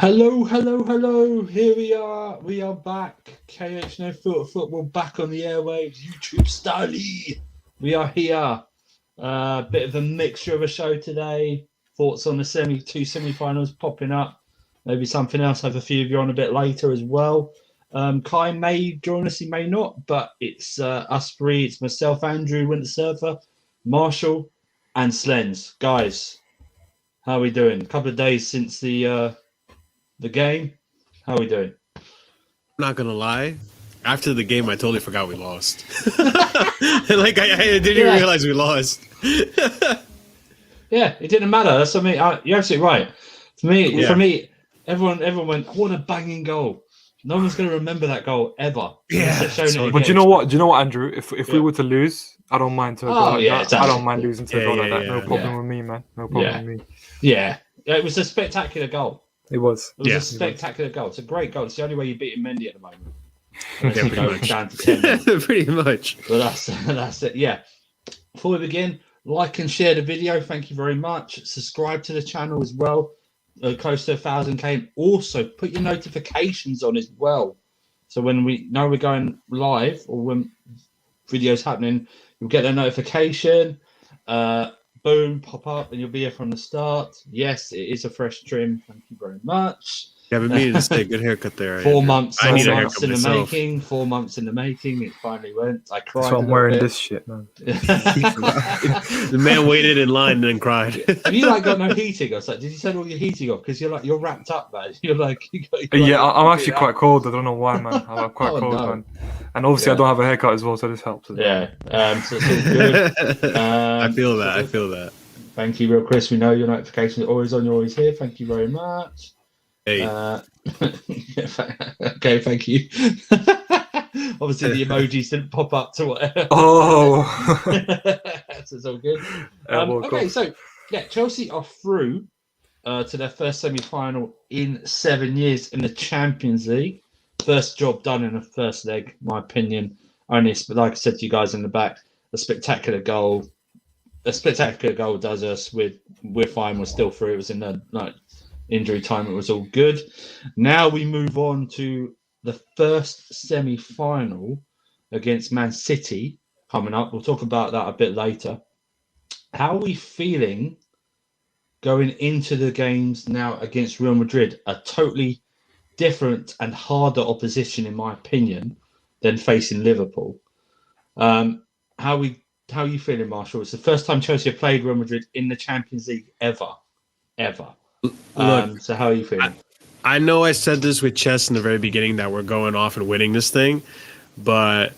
Hello, hello, hello. Here we are. We are back. KH No Filter Football back on the airwaves. YouTube style. We are here. Bit of a mixture of a show today. Thoughts on the two semi-finals popping up. Maybe something else. Have a few of you on a bit later as well. Kai may join us. He may not. But it's us three. It's myself, Andrew, Winter Surfer, Marshall, and Slendz. Guys, how are we doing? A couple of days since the game. How are we doing? I'm not gonna lie. After the game, I totally forgot we lost. Like I didn't even realize we lost. Yeah, it didn't matter. That's something. You're absolutely right. For me, everyone went, "What a banging goal!" No one's going to remember that goal ever. Yeah. But do you know what, Andrew? If we were to lose, I don't mind to a goal like that. Exactly. I don't mind losing to a goal like that. No problem with me, man. No problem with me. Yeah, it was a spectacular goal. It was. It was a spectacular goal. It's a great goal. It's the only way you're beating Mendy at the moment. Pretty much. Down to 10. Pretty much. But that's it. Yeah. Before we begin, like and share the video. Thank you very much. Subscribe to the channel as well. Close to 1,000K. Also, put your notifications on as well. So when we know we're going live or when videos happening, you'll get a notification. Boom, pop up, and you'll be here from the start. Yes, it is a fresh trim. Thank you very much. Yeah, but meaning to say, good haircut there. 4 months. I need a haircut in the myself. making. 4 months in the making. It finally went. I cried. So I'm wearing this shit, man. The man waited in line and then cried. Have you got no heating? I was like, did you turn all your heating off? Because you're wrapped up, man. You're like, I'm actually quite cold. I don't know why, man. I'm quite cold, man. And obviously, I don't have a haircut as well, so this helps. So it's all good. I feel that. Thank you, Real Chris. We know your notifications are always on. You're always here. Thank you very much. Hey. Okay, thank you. Obviously, the emojis didn't pop up to whatever. Oh. So it's all good. Okay, so Chelsea are through to their first semi-final in 7 years in the Champions League. First job done in the first leg, my opinion. Only, like I said to you guys in the back, a spectacular goal. A spectacular goal does us. We're fine. We're still through. It was in the injury time. It was all good. Now we move on to the first semi-final against Man City coming up. We'll talk about that a bit later. How are we feeling going into the games now against Real Madrid? A totally different and harder opposition, in my opinion, than facing Liverpool. How are you feeling, Marshall? It's the first time Chelsea have played Real Madrid in the Champions League ever. Look, so how are you feeling? I know I said this with Chess in the very beginning that we're going off and winning this thing, but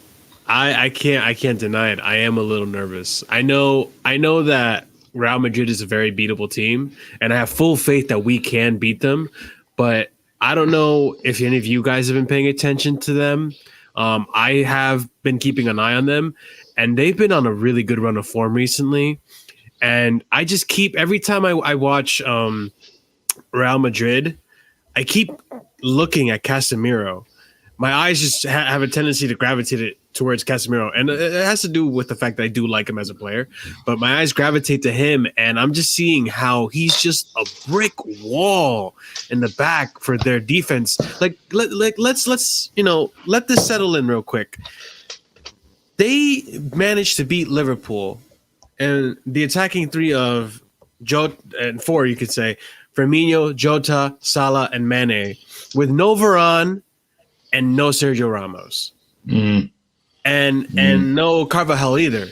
I can't deny it. I am a little nervous. I know that Real Madrid is a very beatable team, and I have full faith that we can beat them. But I don't know if any of you guys have been paying attention to them. I have been keeping an eye on them, and they've been on a really good run of form recently. And I just keep every time I watch Real Madrid, I keep looking at Casemiro. My eyes just have a tendency to gravitate towards Casemiro, and it has to do with the fact that I do like him as a player. But my eyes gravitate to him, and I'm just seeing how he's just a brick wall in the back for their defense. Let's let this settle in real quick. They managed to beat Liverpool, and the attacking three of four, you could say, Firmino, Jota, Salah, and Mane, with no Varane and no Sergio Ramos, and no Carvajal either.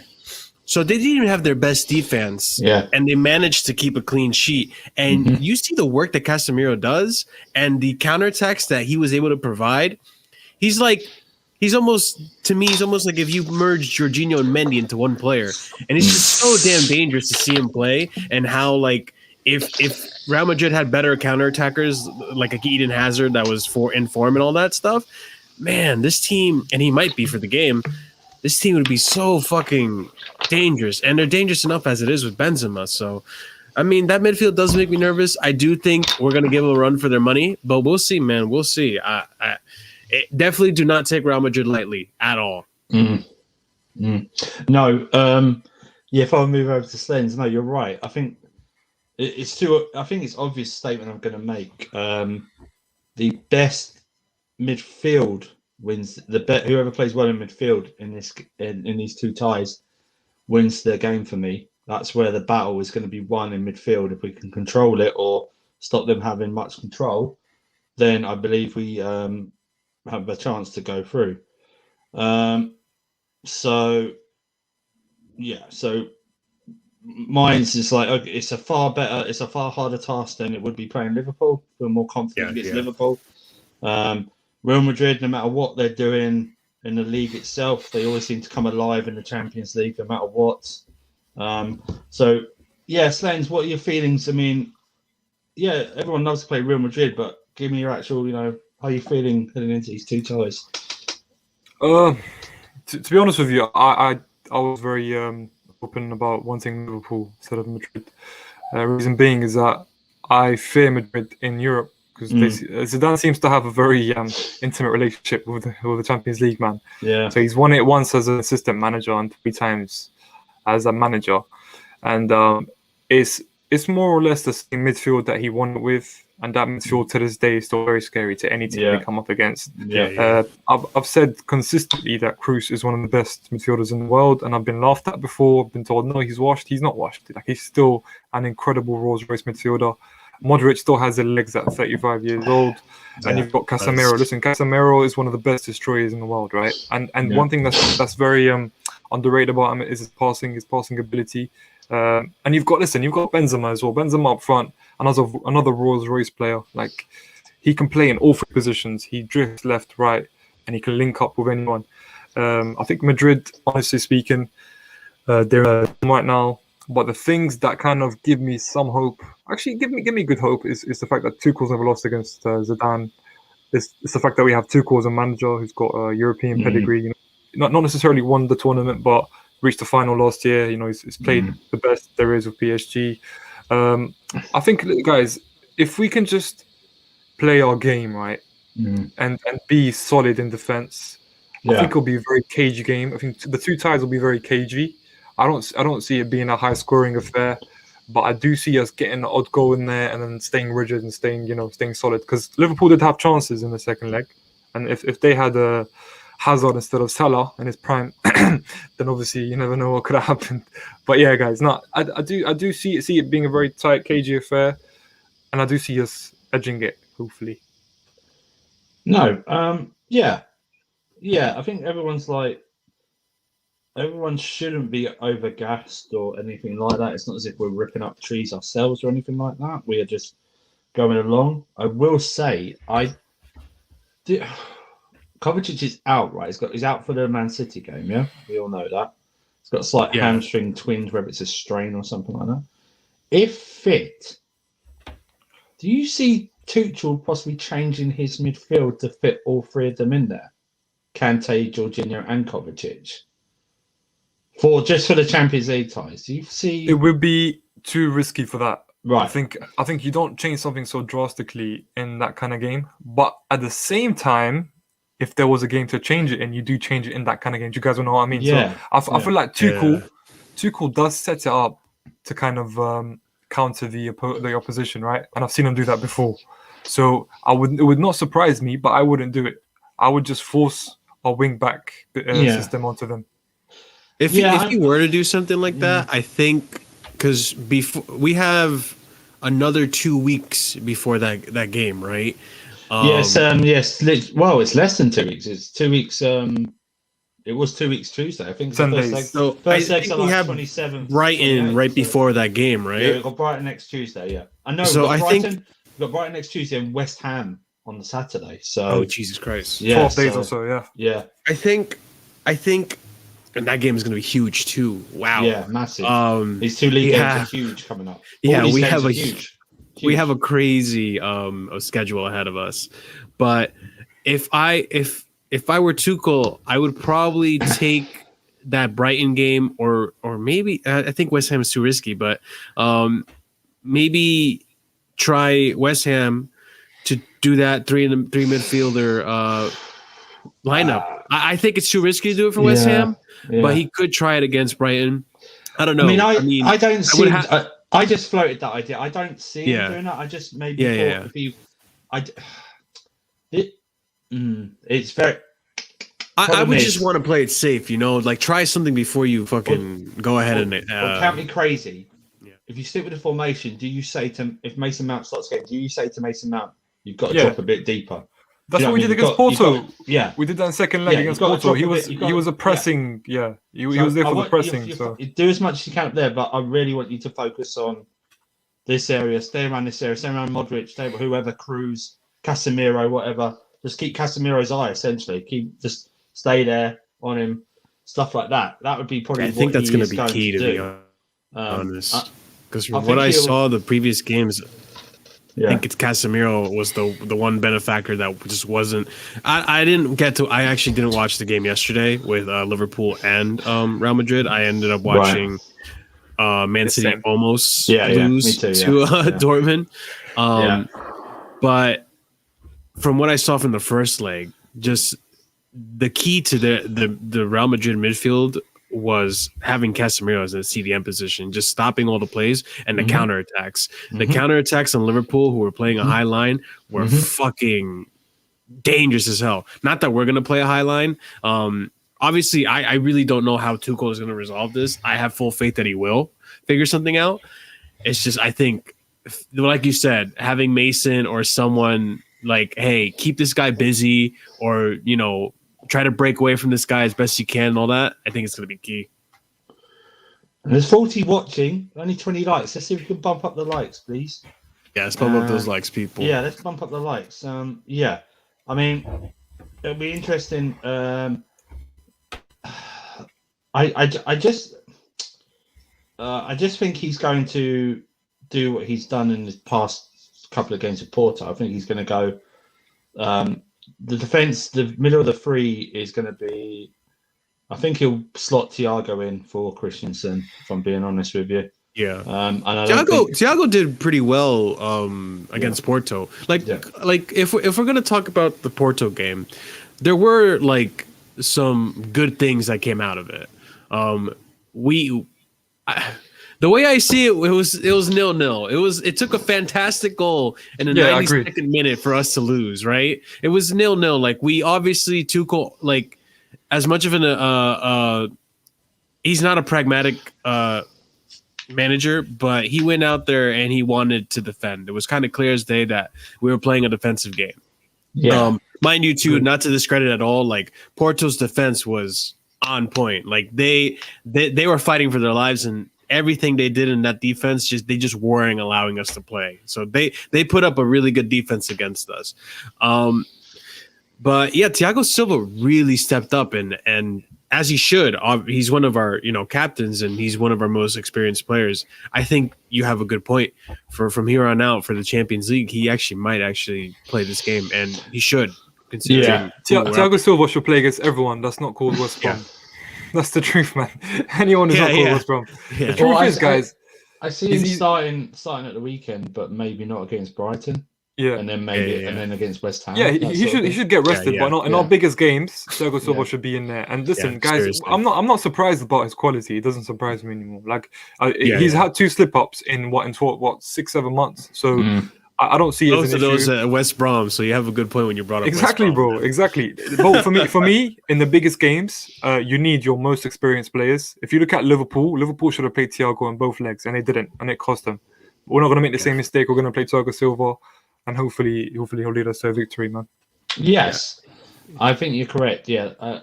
So they didn't even have their best defense, and they managed to keep a clean sheet. And you see the work that Casemiro does and the counterattacks that he was able to provide. He's almost like if you merged Jorginho and Mendy into one player, and it's just so damn dangerous to see him play. And how if Real Madrid had better counterattackers like a Eden Hazard that was in form and all that stuff, man, this team, and he might be for the game, this team would be so fucking dangerous. And they're dangerous enough as it is with Benzema. So, I mean, that midfield does make me nervous. I do think we're going to give them a run for their money, but we'll see, man. We'll see. Definitely do not take Real Madrid lightly at all. No. If I move over to Slendz, no, you're right. I think it's too. I think it's obvious statement I'm going to make. The best midfield wins. Whoever plays well in midfield in these two ties wins the game for me. That's where the battle is going to be won in midfield. If we can control it or stop them having much control, then I believe we have a chance to go through. So mine's just like, okay, it's a far harder task than it would be playing Liverpool. Feel more confident against Liverpool. Real Madrid, no matter what they're doing in the league itself, they always seem to come alive in the Champions League, no matter what. Slendz, what are your feelings? I mean, everyone loves to play Real Madrid, but give me your actual, how are you feeling heading into these two ties? To be honest with you, I was very open about wanting Liverpool instead of Madrid. Reason being is that I fear Madrid in Europe because Zidane seems to have a very intimate relationship with the Champions League, man. Yeah. So he's won it once as an assistant manager and 3 times as a manager, and it's more or less the same midfield that he won it with. And that midfield to this day is still very scary to any team they come up against. I've said consistently that Kroos is one of the best midfielders in the world, and I've been laughed at before. I've been told, no, he's washed. He's not washed. Like, he's still an incredible Rolls-Royce midfielder. Modric still has the legs at 35 years old. And you've got Casemiro. Listen, Casemiro is one of the best destroyers in the world, right? And one thing that's very underrated about him is his passing ability. And you've got Benzema as well. Benzema up front, another Rolls-Royce player. Like, he can play in all 3 positions. He drifts left, right, and he can link up with anyone. I think Madrid, honestly speaking, they're right now. But the things that kind of give me some hope, actually give me good hope, is the fact that Tuchel's never lost against Zidane. It's the fact that we have Tuchel as a manager who's got a European pedigree. Not necessarily won the tournament, but reached the final last year. He's played the best there is with PSG. I think, guys, if we can just play our game right and be solid in defense, I think it'll be a very cagey game. I think the 2 ties will be very cagey. I don't see it being a high scoring affair, but I do see us getting an odd goal in there and then staying rigid and staying solid. Because Liverpool did have chances in the second leg, and if they had a Hazard instead of Salah in his prime, then obviously you never know what could have happened. But yeah, guys, I do see it being a very tight, cagey affair, and I do see us edging it, hopefully. No, I think everyone shouldn't be overgassed or anything like that. It's not as if we're ripping up trees ourselves or anything like that. We are just going along. I will say, Kovacic is out, right? He's out for the Man City game, yeah? We all know that. He's got a slight hamstring twinge, whether it's a strain or something like that. If fit, do you see Tuchel possibly changing his midfield to fit all 3 of them in there? Kante, Jorginho, and Kovacic? For the Champions League ties. Do you see? It would be too risky for that. Right. I think you don't change something so drastically in that kind of game. But at the same time, if there was a game to change it, and you do change it in that kind of game, do you guys know what I mean? Yeah. So I feel like Tuchel does set it up to kind of counter the opposition, right? And I've seen him do that before. So it would not surprise me, but I wouldn't do it. I would just force a wing back system onto them. If you were to do something like that, I think, because before we have another 2 weeks before that game, right? Yes. Well, it's less than 2 weeks. It's 2 weeks. It was 2 weeks Tuesday, I think. Sundays. So first I legs think are we like have 27th, Brighton right before that game, right? Yeah, we've got Brighton next Tuesday. Yeah, I know. So we've got Brighton next Tuesday and West Ham on the Saturday. So Jesus Christ! Yeah, 12 days or so. Yeah. Yeah. I think, and that game is going to be huge too. Wow. Yeah, massive. These 2 league games are huge coming up. We have a crazy schedule ahead of us. But if I were Tuchel, I would probably take that Brighton game, or maybe I think West Ham is too risky, but maybe try West Ham to do that 3 midfielder lineup. I think it's too risky to do it for West Ham, but he could try it against Brighton. I don't know. I don't see. I just floated that idea. I don't see him doing that. I just maybe thought if he, it's very. I would just want to play it safe, like try something before you fucking go ahead and. Count me crazy. Yeah. If you stick with the formation, do you say if Mason Mount starts getting, do you say to Mason Mount, you've got to drop a bit deeper? That's what we did against Porto. We did that in second leg against Porto. He was a pressing. He was there for the pressing. So do as much as you can up there, but I really want you to focus on this area. Stay around this area. Stay around Modric. Stay whoever, Cruz, Casemiro, whatever. Just keep Casemiro's eye. Essentially, just stay there on him. Stuff like that. That would be probably. I think that's going to be key to be honest. Because from what I saw the previous games. I think it's Casemiro was the one benefactor that just wasn't. I actually didn't watch the game yesterday with Liverpool and Real Madrid. I ended up watching Man City almost lose to Dortmund. But from what I saw from the first leg, just the key to the Real Madrid midfield was having Casemiro as a CDM position, just stopping all the plays and the counterattacks. The counterattacks on Liverpool, who were playing a high line, were fucking dangerous as hell. Not that we're going to play a high line. Obviously, I really don't know how Tuchel is going to resolve this. I have full faith that he will figure something out. It's just, I think, like you said, having Mason or someone like, hey, keep this guy busy or, try to break away from this guy as best you can and all that. I think it's going to be key. And there's 40 watching, only 20 likes. Let's see if we can bump up the likes, please. Yeah, let's bump up those likes, people. Yeah, let's bump up the likes. I mean, it'll be interesting. I just think he's going to do what he's done in the past couple of games of Porto. I think he's going to go. The defense, the middle of the three is going to be. I think he'll slot Thiago in for Christensen. If I'm being honest with you, and Thiago did pretty well against Porto. Like if we're going to talk about the Porto game, there were like some good things that came out of it. The way I see it, it was 0-0. It took a fantastic goal in the 92nd minute for us to lose, right? It was 0-0. Like we obviously Tuchel, like as much of he's not a pragmatic manager, but he went out there and he wanted to defend. It was kind of clear as day that we were playing a defensive game. Yeah. Mind you, too, not to discredit at all, like Porto's defense was on point. Like they were fighting for their lives and everything they did in that defense, they just weren't allowing us to play. So they put up a really good defense against us. But yeah, Thiago Silva really stepped up and as he should. He's one of our captains and he's one of our most experienced players. I think you have a good point. From here on out for the Champions League, he might play this game and he should. Thiago Silva should play against everyone that's not called West Brom. That's the truth, man. Anyone who's not called West Brom. Yeah. The truth is, guys, I see him starting at the weekend, but maybe not against Brighton. Yeah, and then and then against West Ham. Yeah, he should get rested, but not in our biggest games. Thiago Silva should be in there. And listen, guys, seriously. I'm not surprised about his quality. It doesn't surprise me anymore. Like he's had 2 slip-ups in 6-7 months. So I don't see it as an issue. Those at West Brom, so you have a good point when you brought up exactly, West Brom, bro. Exactly. But for me, in the biggest games, you need your most experienced players. If you look at Liverpool should have played Thiago on both legs, and they didn't, and it cost them. We're not going to make the same mistake. We're going to play Thiago Silva, and hopefully he'll lead us to a victory, man. Yes, I think you're correct. Yeah.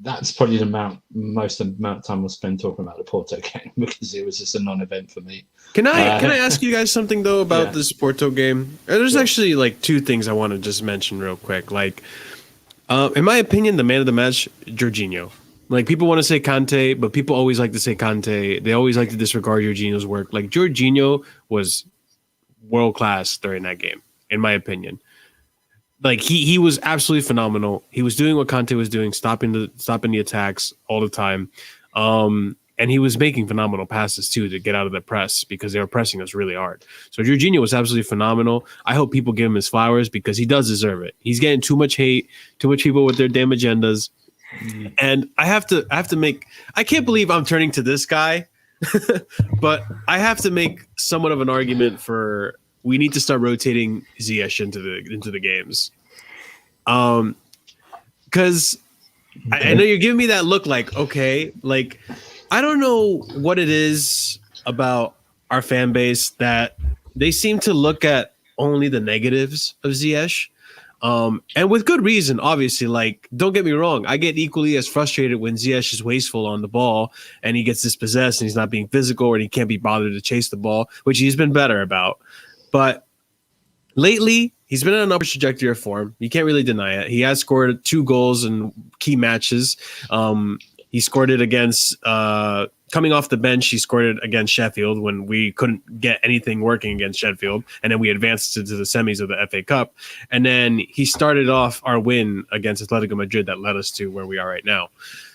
That's probably the most amount of time we'll spend talking about the Porto game because it was just a non-event for me. Can I ask you guys something though about this Porto game? There's actually like 2 things I want to just mention real quick. Like, in my opinion, the man of the match, Jorginho. Like people want to say Kante, but people always like to say Kante. They always like to disregard Jorginho's work. Like Jorginho was world class during that game, in my opinion. Like he was absolutely phenomenal. He was doing what Kante was doing, stopping the attacks all the time. And he was making phenomenal passes too to get out of the press because they were pressing us really hard. So Jorginho was absolutely phenomenal. I hope people give him his flowers because he does deserve it. He's getting too much hate, too much people with their damn agendas. And I have to make. I can't believe I'm turning to this guy But I have to make somewhat of an argument for we need to start rotating Ziyech into the games. Because I know you're giving me that look like, okay, like I don't know what it is about our fan base that they seem to look at only the negatives of Ziyech. And with good reason, obviously. Like, don't get me wrong, I get equally as frustrated when Ziyech is wasteful on the ball and he gets dispossessed and he's not being physical and he can't be bothered to chase the ball, which he's been better about. But lately, he's been on an upward trajectory of form. You can't really deny it. He has scored 2 goals in key matches. He scored it against coming off the bench. He scored it against Sheffield when we couldn't get anything working against Sheffield, and then we advanced to the semis of the FA Cup. And then he started off our win against Atletico Madrid that led us to where we are right now.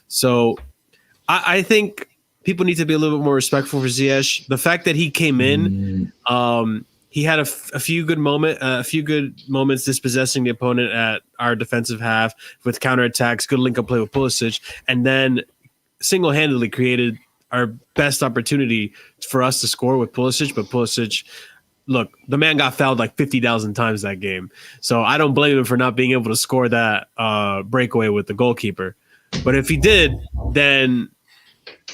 So I think people need to be a little bit more respectful for Ziyech. The fact that he came in, he had a few good moments dispossessing the opponent at our defensive half with counterattacks, good link-up play with Pulisic, and then single-handedly created our best opportunity for us to score with Pulisic. But Pulisic, look, the man got fouled like 50,000 times that game. So I don't blame him for not being able to score that breakaway with the goalkeeper. But if he did, then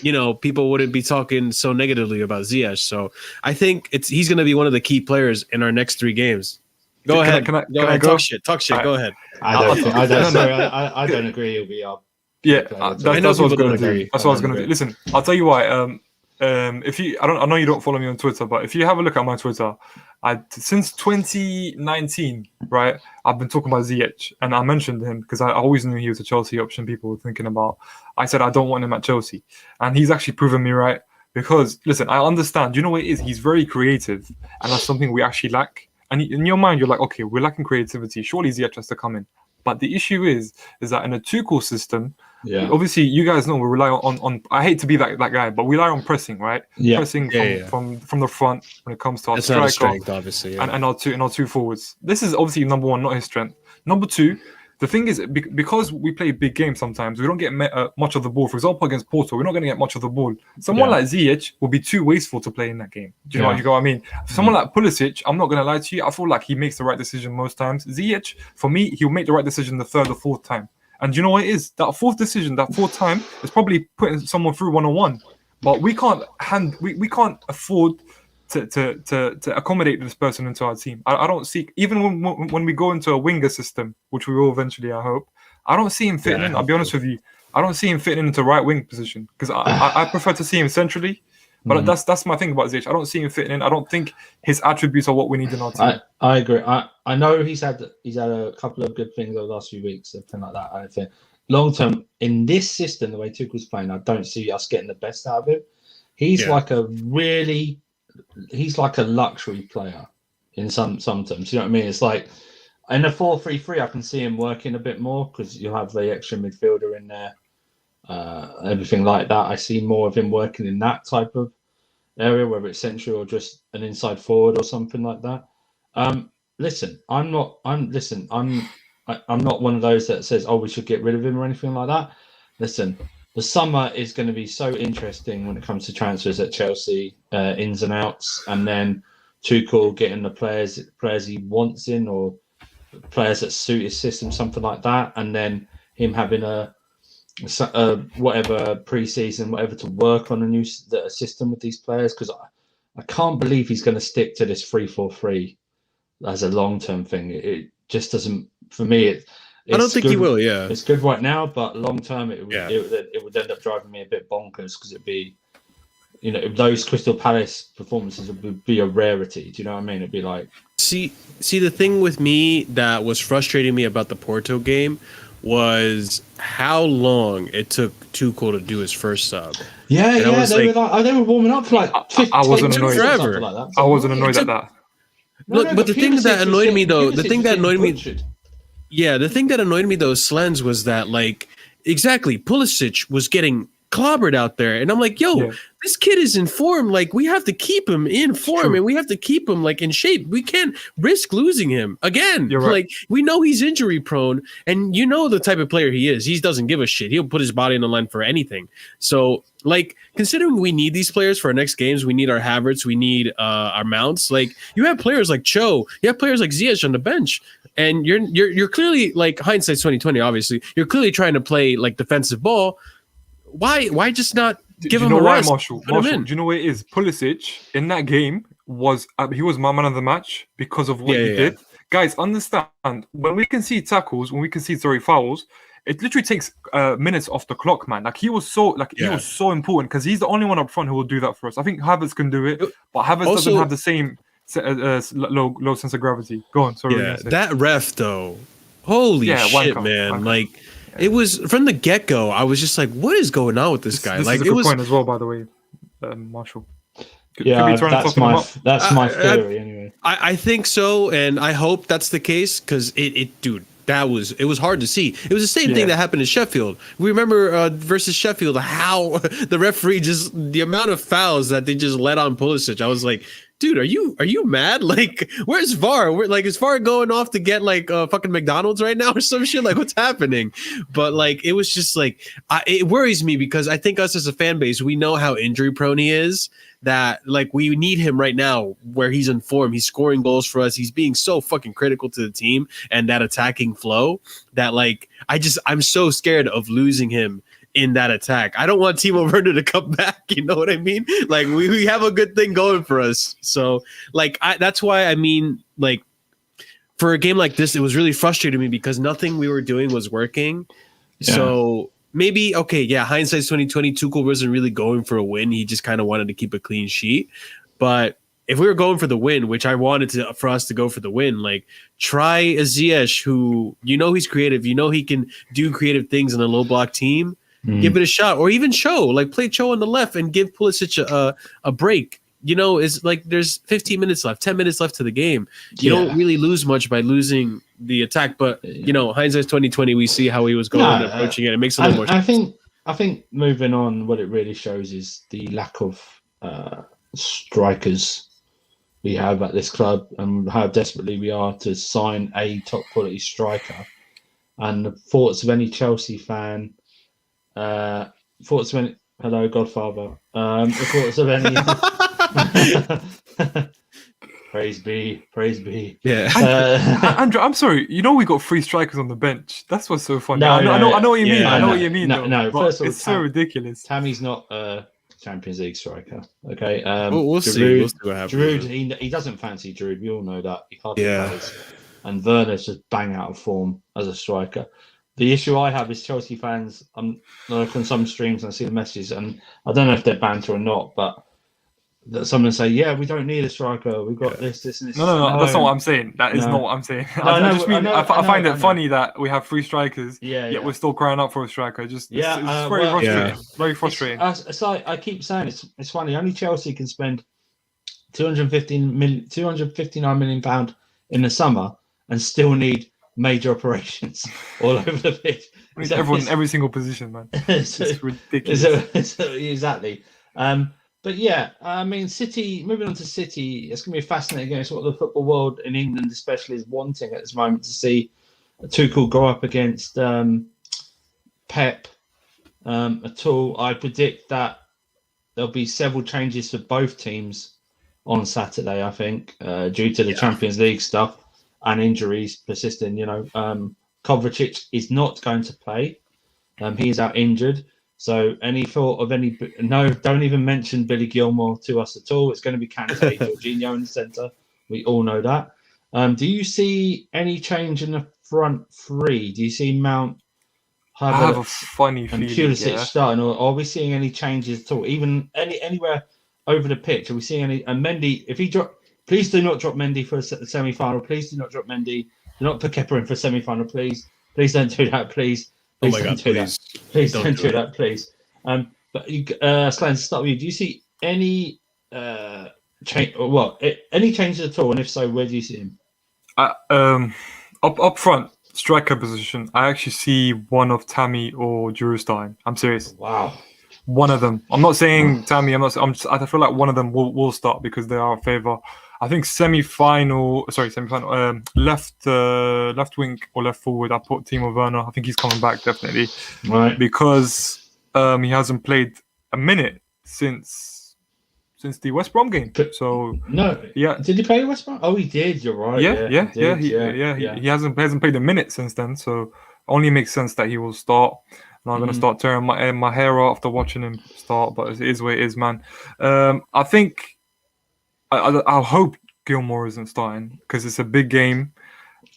people wouldn't be talking so negatively about Ziyech. So I think he's going to be one of the key players in our next 3 games. Go ahead. Can I go? Talk shit. Go ahead. I don't agree. He'll be up. Yeah, that's what I was going to do. That's what I was going to do. Listen, I'll tell you why. If you, I know you don't follow me on Twitter, but if you have a look at my Twitter, since 2019, right, I've been talking about Ziyech, and I mentioned him because I always knew he was a Chelsea option people were thinking about. I said I don't want him at Chelsea, and he's actually proven me right. Because listen, I understand. You know what it is? He's very creative, and that's something we actually lack. And in your mind, you're like, okay, we're lacking creativity. Surely Ziyech has to come in. But the issue is that in a Tuchel system, obviously you guys know we rely on. I hate to be that guy, but we rely on pressing, right? Yeah. Pressing from the front when it comes to our striker, strength, obviously, and our two forwards. This is obviously number 1, not his strength. Number 2, the thing is because we play big games sometimes, we don't get much of the ball. For example, against Porto, we're not going to get much of the ball. Someone like Ziyech will be too wasteful to play in that game. Do you know what I mean? Someone like Pulisic, I'm not going to lie to you, I feel like he makes the right decision most times. Ziyech, for me, he'll make the right decision the 3rd or 4th time. And you know what it is? That 4th decision, that 4th time, is probably putting someone through 1-on-1. But we can't afford to accommodate this person into our team. I don't see, even when we go into a winger system, which we will eventually, I hope, I don't see him fitting in. I'll be honest with you. I don't see him fitting into right wing position because I prefer to see him centrally. But that's my thing about Ziyech. I don't see him fitting in. I don't think his attributes are what we need in our team. I agree. I know he's had a couple of good things over the last few weeks, something like that. I think long term in this system, the way Tuchel's playing, I don't see us getting the best out of him. He's like a luxury player in some terms. You know what I mean? It's like in a 4-3-3, I can see him working a bit more because you'll have the extra midfielder in there. Everything like that. I see more of him working in that type of area, whether it's central or just an inside forward or something like that. Listen, I'm not one of those that says, "Oh, we should get rid of him" or anything like that. Listen, the summer is going to be so interesting when it comes to transfers at Chelsea, ins and outs, and then Tuchel getting the players he wants in or players that suit his system, something like that, and then him having a whatever pre-season, whatever to work on a new system with these players, because I can't believe he's going to stick to this 3-4-3 as a long-term thing. It just doesn't, for me. I don't think he will. Yeah, it's good right now, but long-term, it would end up driving me a bit bonkers because it'd be, those Crystal Palace performances would be a rarity. Do you know what I mean? It'd be like see the thing with me that was frustrating me about the Porto game was how long it took Tuchel to do his first sub. They were warming up for like 15 I wasn't annoyed forever. Like that. I wasn't annoyed at that. But the thing that annoyed me though, the thing that annoyed me though, Slendz, was that exactly Pulisic was getting clobbered out there. And I'm like, yo, this kid is in form. Like, we have to keep him in form and we have to keep him like in shape. We can't risk losing him again. You're right. Like, we know he's injury prone, and you know the type of player he is. He doesn't give a shit. He'll put his body on the line for anything. So, like, considering we need these players for our next games, we need our Havertz, we need our Mounts. Like, you have players like Cho, you have players like Ziyech on the bench, and you're clearly, like, hindsight's 2020. Obviously, you're clearly trying to play like defensive ball. Why just not give him a rest? Marshall, do you know what it is? Pulisic in that game was he was my man of the match because of what he did. Guys, understand, when we can see tackles, when we can see fouls, it literally takes minutes off the clock, man. Like, he was so important because he's the only one up front who will do that for us. I think Havertz can do it, but Havertz doesn't have the same low sense of gravity. Go on, sorry. Yeah, that ref though, holy shit, man! Like, it was from the get go. I was just like, what is going on with this guy? This like, is a good point as well, by the way, Marshall. That's my theory anyway. I think so, and I hope that's the case because dude. It was hard to see. It was the same thing that happened in Sheffield. We remember versus Sheffield how the referee the amount of fouls that they just let on Pulisic. I was like, dude, are you mad? Like, where's VAR? Is VAR going off to get like fucking McDonald's right now or some shit? Like, what's happening? But like, it was just like, it worries me because I think us as a fan base, we know how injury prone he is. That like we need him right now where he's in form. He's scoring goals for us. He's being so fucking critical to the team and that attacking flow that like I'm so scared of losing him in that attack. I don't want Timo Werner to come back. You know what I mean? Like we have a good thing going for us. So like that's why I mean like for a game like this, it was really frustrating me because nothing we were doing was working. Yeah. So maybe, okay, yeah, hindsight's 2020. Tuchel wasn't really going for a win. He just kind of wanted to keep a clean sheet. But if we were going for the win, which I wanted for us to go for the win, like try a Ziyech who, he's creative. He can do creative things in a low block team. Give it a shot. Or even Cho, like play Cho on the left and give Pulisic a break. It's like there's 15 minutes left, 10 minutes left to the game. You don't really lose much by losing the attack, but hindsight's 2020. We see how he was going and approaching it. It makes a little more sense. I think moving on, what it really shows is the lack of strikers we have at this club and how desperately we are to sign a top quality striker. And the thoughts of any Chelsea fan, hello Godfather, the thoughts of any. Praise be. Yeah. Andrew, I'm sorry. We got 3 strikers on the bench. That's what's so funny. I know what you mean. I know what you mean. First of all, it's so ridiculous. Tammy's not a Champions League striker. Okay. We'll see. We'll see what happens. Giroud, he doesn't fancy Giroud. We all know that. He hardly plays. And Werner's just bang out of form as a striker. The issue I have is Chelsea fans. I'm like on some streams and I see the messages, and I don't know if they're banter or not, but that someone say, "Yeah, we don't need a striker. We've got this, and this." No, that's not what I'm saying. That is not what I'm saying. I find it funny that we have 3 strikers, yet we're still crying out for a striker. It's very frustrating. Very frustrating. I keep saying it's funny. Only Chelsea can spend 259 million pound in the summer and still need major operations all over the pitch. Everyone, every single position, man. It's ridiculous. Exactly. But yeah, I mean, City, moving on to City, it's going to be fascinating game. It's what the football world in England especially is wanting at this moment, to see Tuchel go up against Pep at all. I predict that there'll be several changes for both teams on Saturday, I think, due to the Champions League stuff and injuries persisting. Kovacic is not going to play. He's out injured. So any thought of don't even mention Billy Gilmore to us at all. It's going to be Kante, Jorginho in the centre. We all know that. Do you see any change in the front 3? Do you see Mount, I have a funny feeling, and Pulisic starting, or are we seeing any changes at all? Even anywhere over the pitch? Are we seeing any? And Mendy, if he please do not drop Mendy for a semi-final. Please do not drop Mendy. Do not put Kepa in for a semi-final, please. Please don't do that, please. Please don't do that. Please don't do that, please. But Slendz, start with you. Do you see any change? Any changes at all? And if so, where do you see him? Up front, striker position. I actually see one of Tammy or Giroud starting. I'm serious. Wow. One of them. I'm not saying Tammy. I feel like one of them will start because they are a favour. I think semi-final. Left wing or left forward. I put Timo Werner. I think he's coming back definitely, Right. because he hasn't played a minute since the West Brom game. So no, yeah. Did he play West Brom? Oh, he did. You're right. He hasn't played a minute since then. So only makes sense that he will start. And I'm going to start tearing my hair out after watching him start, but it is what it is, man. I think I hope Gilmore isn't starting because it's a big game.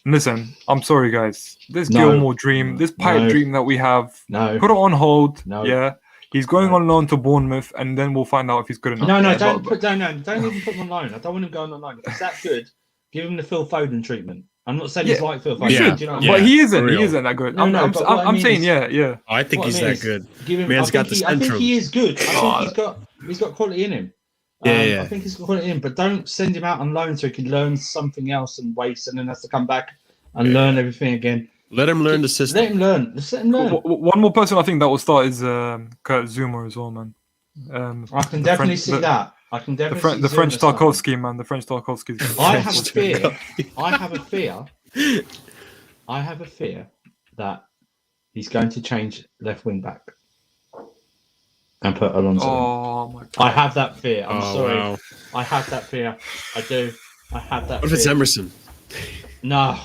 Listen, I'm sorry, guys. This Gilmore dream, this pipe dream that we have, put it on hold. Yeah, he's going on loan to Bournemouth, and then we'll find out if he's good enough. Don't even put him on loan. I don't want him going on loan. If he's that good, give him the Phil Foden treatment. I'm not saying he's like Phil Foden. Do you know but he isn't. He isn't that good. I'm saying, yeah. I think he's that good. Man's got the central. I think he is good. I think he's got quality in him. I think he's got quality in him, but don't send him out on loan so he can learn something else and waste, and then has to come back and learn everything again. Let him learn the system. Let him learn. Just let him learn. One more person I think that will start is Kurt Zuma as well, man. I can definitely see that. I can definitely the French Tarkovsky, man. The French Tarkovsky. I have a fear that he's going to change left wing back and put Alonso. Oh my God! I have that fear. I'm sorry. Wow. I have that fear. I do. I have that. What if it's Emerson? No.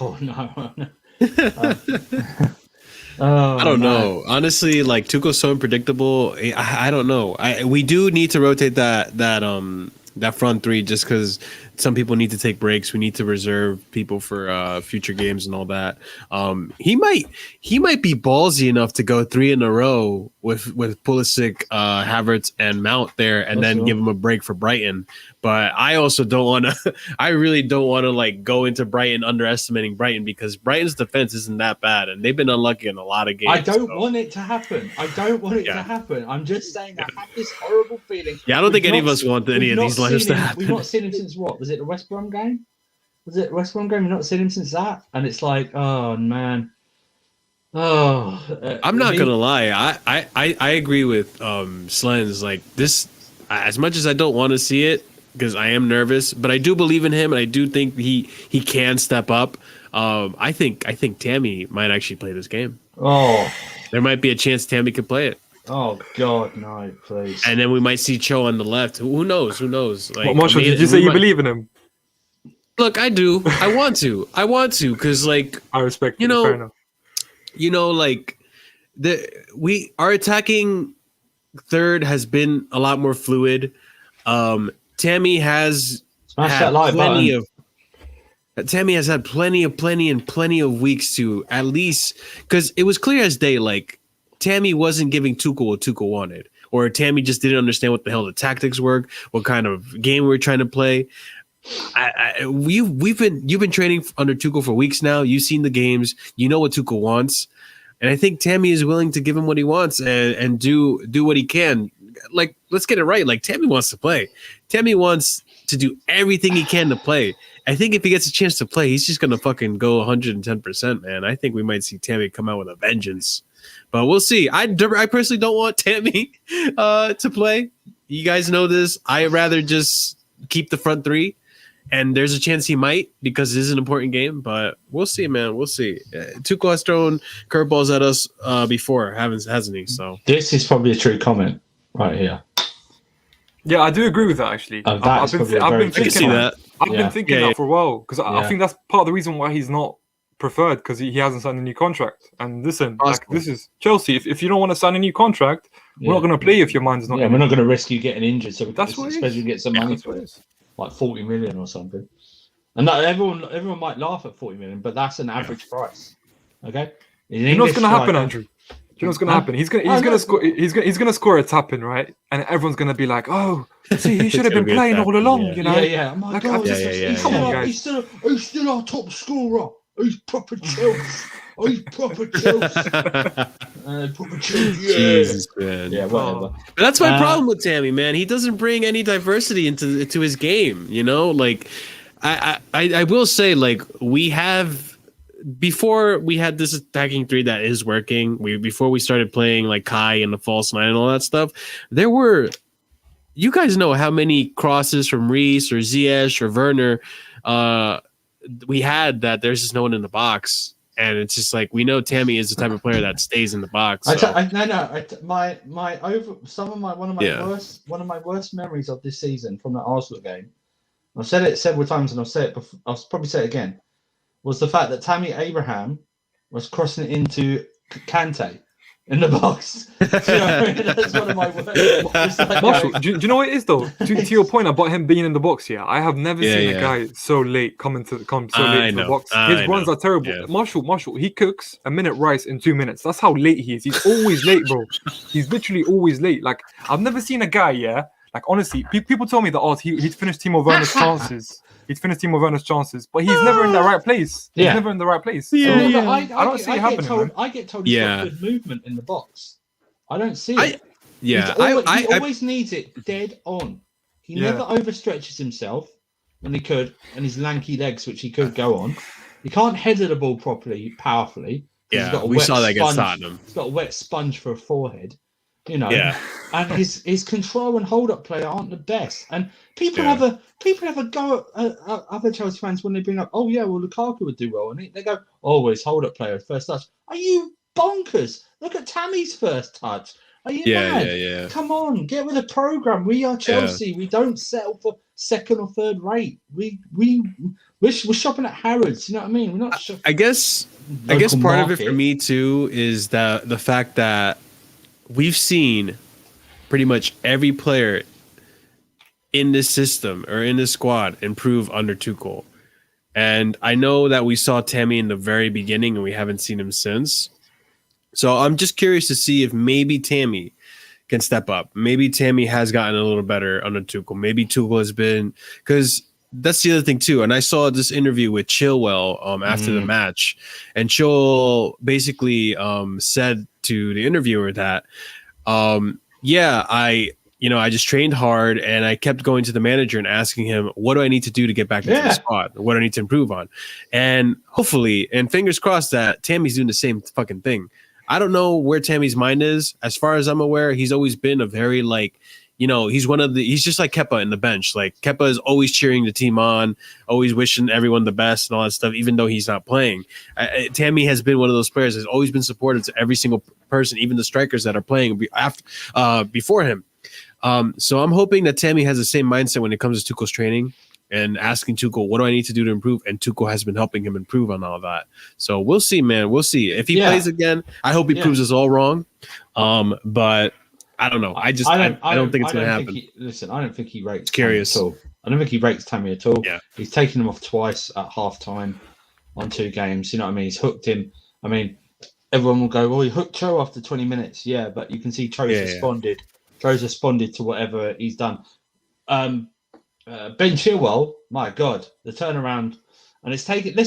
I don't know. Honestly, like Tuchel's so unpredictable. I don't know. We do need to rotate that front three just because some people need to take breaks. We need to reserve people for future games and all that. He might be ballsy enough to go 3 in a row with Pulisic, Havertz, and Mount there, and then give him a break for Brighton. But I also don't want to. I really don't want to like go into Brighton underestimating Brighton because Brighton's defense isn't that bad, and they've been unlucky in a lot of games. I don't want it to happen. To happen. I'm just saying I have this horrible feeling. Yeah, I don't think any of us want any of these lineups to happen. We've not seen him since what? Was it the West Brom game? We've not seen him since that, and it's like, oh man. I'm not gonna lie. I agree with Slendz. Like this, as much as I don't want to see it because I am nervous, but I do believe in him, and I do think he can step up. I think Tammy might actually play this game. Oh, there might be a chance Tammy could play it. Oh God, no, please. And then we might see Cho on the left. Who knows? Like, Marshall, did you say you believe in him? Look, I do. I want to because like I respect. Fair enough. Like our attacking third has been a lot more fluid. Tammy has had plenty of weeks to at least because it was clear as day. Like Tammy wasn't giving Tuchel what Tuchel wanted, or Tammy just didn't understand what the hell the tactics were, what kind of game we were trying to play. You've been training under Tuchel for weeks now. You've seen the games. You know what Tuchel wants, and I think Tammy is willing to give him what he wants and do what he can. Like, let's get it right. Like, Tammy wants to play. Tammy wants to do everything he can to play. I think if he gets a chance to play, he's just gonna fucking go 110%, man. I think we might see Tammy come out with a vengeance, but we'll see. I personally don't want Tammy to play. You guys know this. I'd rather just keep the front three. And there's a chance he might because it is an important game, but we'll see, man. We'll see. Tuchel has thrown curveballs at us before, hasn't he? So this is probably a true comment right here. Yeah, I do agree with that actually. I've been thinking that for a while because I think that's part of the reason why he's not preferred because he hasn't signed a new contract. And listen, this is Chelsea. If you don't want to sign a new contract, we're not going to play if your mind's not. Yeah, we're not going to risk you getting injured. So that's what especially you get some money for it. Like 40 million or something, and that, everyone might laugh at 40 million, but that's an average price. Okay, you know what's going to happen, Andrew? You know what's going to happen? He's gonna score a tap in, right? And everyone's going to be like, "Oh, see, he should have been playing all along." You know? Yeah. My God, come on, guys. He's still our top scorer. He's proper Chelsea. Proper Chelsea. Jesus, man. Yeah, whatever. But that's my problem with Tammy, man. He doesn't bring any diversity into his game. Like I will say, like we have before we had this attacking three that is working, before we started playing like Kai and the false nine and all that stuff, there were, you guys know how many crosses from Reese or Ziyech or Werner we had that there's just no one in the box. And it's just like, we know Tammy is the type of player that stays in the box. So. One of my worst memories of this season from the Arsenal game, I've said it several times and I'll say it before, I'll probably say it again, was the fact that Tammy Abraham was crossing it into Kante in the box. Do you know what I mean? That's one of my worst. Like, Marshall, do you know what it is though? To your point about him being in the box, I have never seen a guy so late come so late to the box. His runs are terrible. Yeah. Marshall, he cooks a minute rice in 2 minutes. That's how late he is. He's always late, bro. He's literally always late. Like, I've never seen a guy, like, honestly, people tell me that he'd finished Timo Werner's chances. He's finished Timo Werner's chances, but he's never in the right place. He's never in the right place. So I don't see it happening. I get told he's got good movement in the box. I don't see it. He always needs it dead on. He never overstretches himself when he could, and his lanky legs, which he could go on. He can't header the ball properly, powerfully. Yeah, we saw that against Tottenham. He's got a wet sponge for a forehead. You know, and his control and hold up play aren't the best. And people have a go at other Chelsea fans when they bring up, oh yeah, well Lukaku would do well, and they go, oh, his hold up player first touch. Are you bonkers? Look at Tammy's first touch. Are you mad? Yeah. Come on, get with the program. We are Chelsea. We don't settle for second or third rate. We're shopping at Harrods. You know what I mean? We're not. I guess part of it for me too is that the fact that we've seen pretty much every player in this system or in this squad improve under Tuchel. And I know that we saw Tammy in the very beginning and we haven't seen him since. So I'm just curious to see if maybe Tammy can step up. Maybe Tammy has gotten a little better under Tuchel. Maybe Tuchel has been, because that's the other thing too. And I saw this interview with Chilwell after the match, and Chilwell basically said to the interviewer that, I just trained hard and I kept going to the manager and asking him, what do I need to do to get back into the squad? What do I need to improve on? And hopefully, and fingers crossed that Tammy's doing the same fucking thing. I don't know where Tammy's mind is. As far as I'm aware, he's always been a very he's just like Kepa in the bench. Like Kepa is always cheering the team on, always wishing everyone the best and all that stuff, even though he's not playing. Tammy has been one of those players that's always been supportive to every single person, even the strikers that are playing before him. So I'm hoping that Tammy has the same mindset when it comes to Tuchel's training and asking Tuchel, what do I need to do to improve? And Tuchel has been helping him improve on all that. So we'll see, man. We'll see. If he plays again, I hope he proves us all wrong. But I don't know. I don't think it's going to happen. I don't think he rates Tammy at all. I don't think he rates Tammy at all. Yeah. He's taken him off twice at half-time on 2 games. You know what I mean? He's hooked him. I mean, everyone will go, well, he hooked Cho after 20 minutes. Yeah, but you can see Cho's responded. Cho's responded to whatever he's done. Ben Chilwell, my God, the turnaround, and it's taken a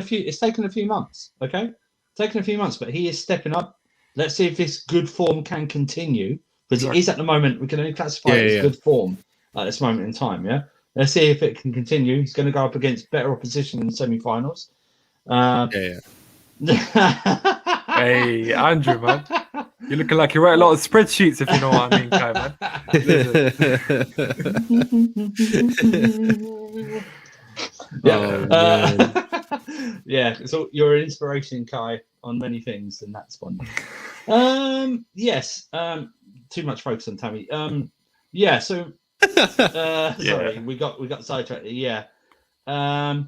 few months, okay? It's taken a few months, but he is stepping up. Let's see if this good form can continue, because it is at the moment, we can only classify it as good form at this moment in time, yeah? Let's see if it can continue. He's going to go up against better opposition in the semi-finals. Hey, Andrew, man. You're looking like you write a lot of spreadsheets, if you know what I mean, Kai, man. So you're an inspiration, Kai, on many things, and that's one. Too much focus on Tammy. Sorry, we got sidetracked. I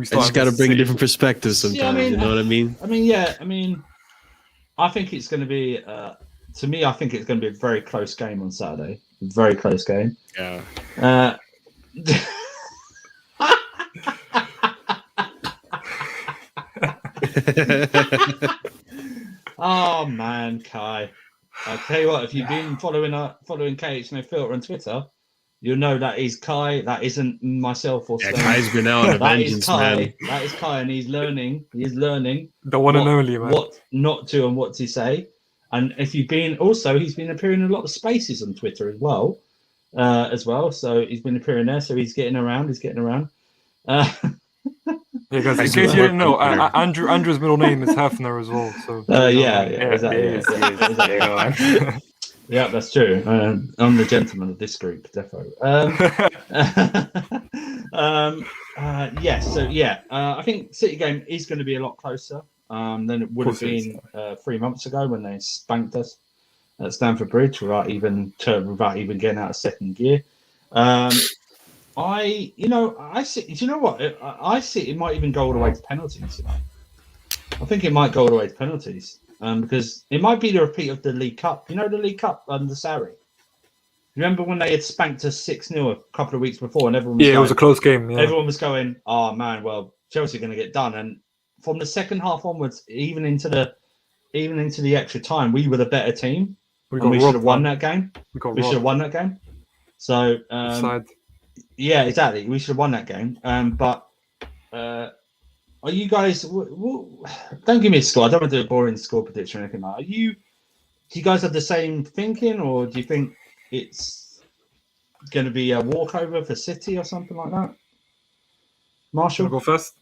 just got to bring a different perspective sometimes. You know what I mean? I think it's going to be, to me, I think it's going to be a very close game on Saturday. Very close game. Yeah. Oh man, Kai! I'll tell you what. If you've been following KH No Filter on Twitter, you'll know that is Kai. That isn't myself or Slendz. Kai's been out on a vengeance, man. That is Kai, and he's learning. He's learning the one and only, man. What not to and what to say. And if you've been he's been appearing in a lot of spaces on Twitter as well. So he's been appearing there. So he's getting around. Yeah, guys, in case you didn't know, Andrew's middle name is Hafner as well. So exactly. Yeah, that's true. I'm the gentleman of this group, defo. I think City game is going to be a lot closer than it would have been 3 months ago when they spanked us at Stamford Bridge without even getting out of second gear. I see. Do you know what? I see it might even go all the way to penalties. I think it might go all the way to penalties because it might be the repeat of the League Cup. You know, the League Cup under Sarri. Remember when they had spanked us 6-0 a couple of weeks before, and everyone was it was a close game. Yeah. Everyone was going, "Oh man, well Chelsea are going to get done." And from the second half onwards, even into the extra time, we were the better team. We should have won that game. We should have won that game. So, yeah, exactly. We should have won that game. But are you guys? Don't give me a score. I don't want to do a boring score prediction or anything like that. Do you guys have the same thinking, or do you think it's going to be a walkover for City or something like that? Marshall, go first.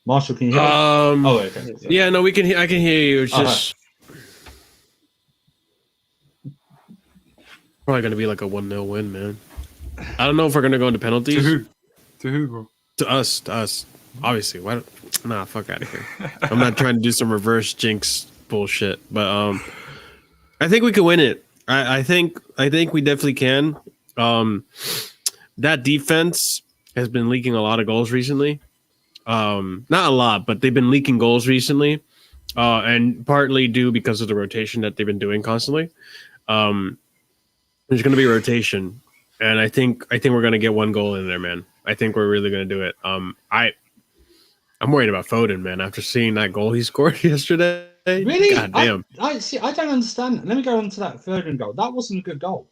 Marshall, can you hear me? Okay. Yeah, no, we can. I can hear you. It's just probably going to be like a 1-0 win, man. I don't know if we're going to go into penalties. To who, bro? To us. Obviously. Why? Nah, fuck out of here. I'm not trying to do some reverse jinx bullshit, but I think we can win it. I think we definitely can. That defense has been leaking a lot of goals recently. Not a lot, but they've been leaking goals recently, and partly due because of the rotation that they've been doing constantly. There's going to be a rotation, and I think we're going to get one goal in there, man. I think we're really going to do it. I'm worried about Foden, man. After seeing that goal he scored yesterday, really? God damn. I see. I don't understand. Let me go on to that Foden goal. That wasn't a good goal.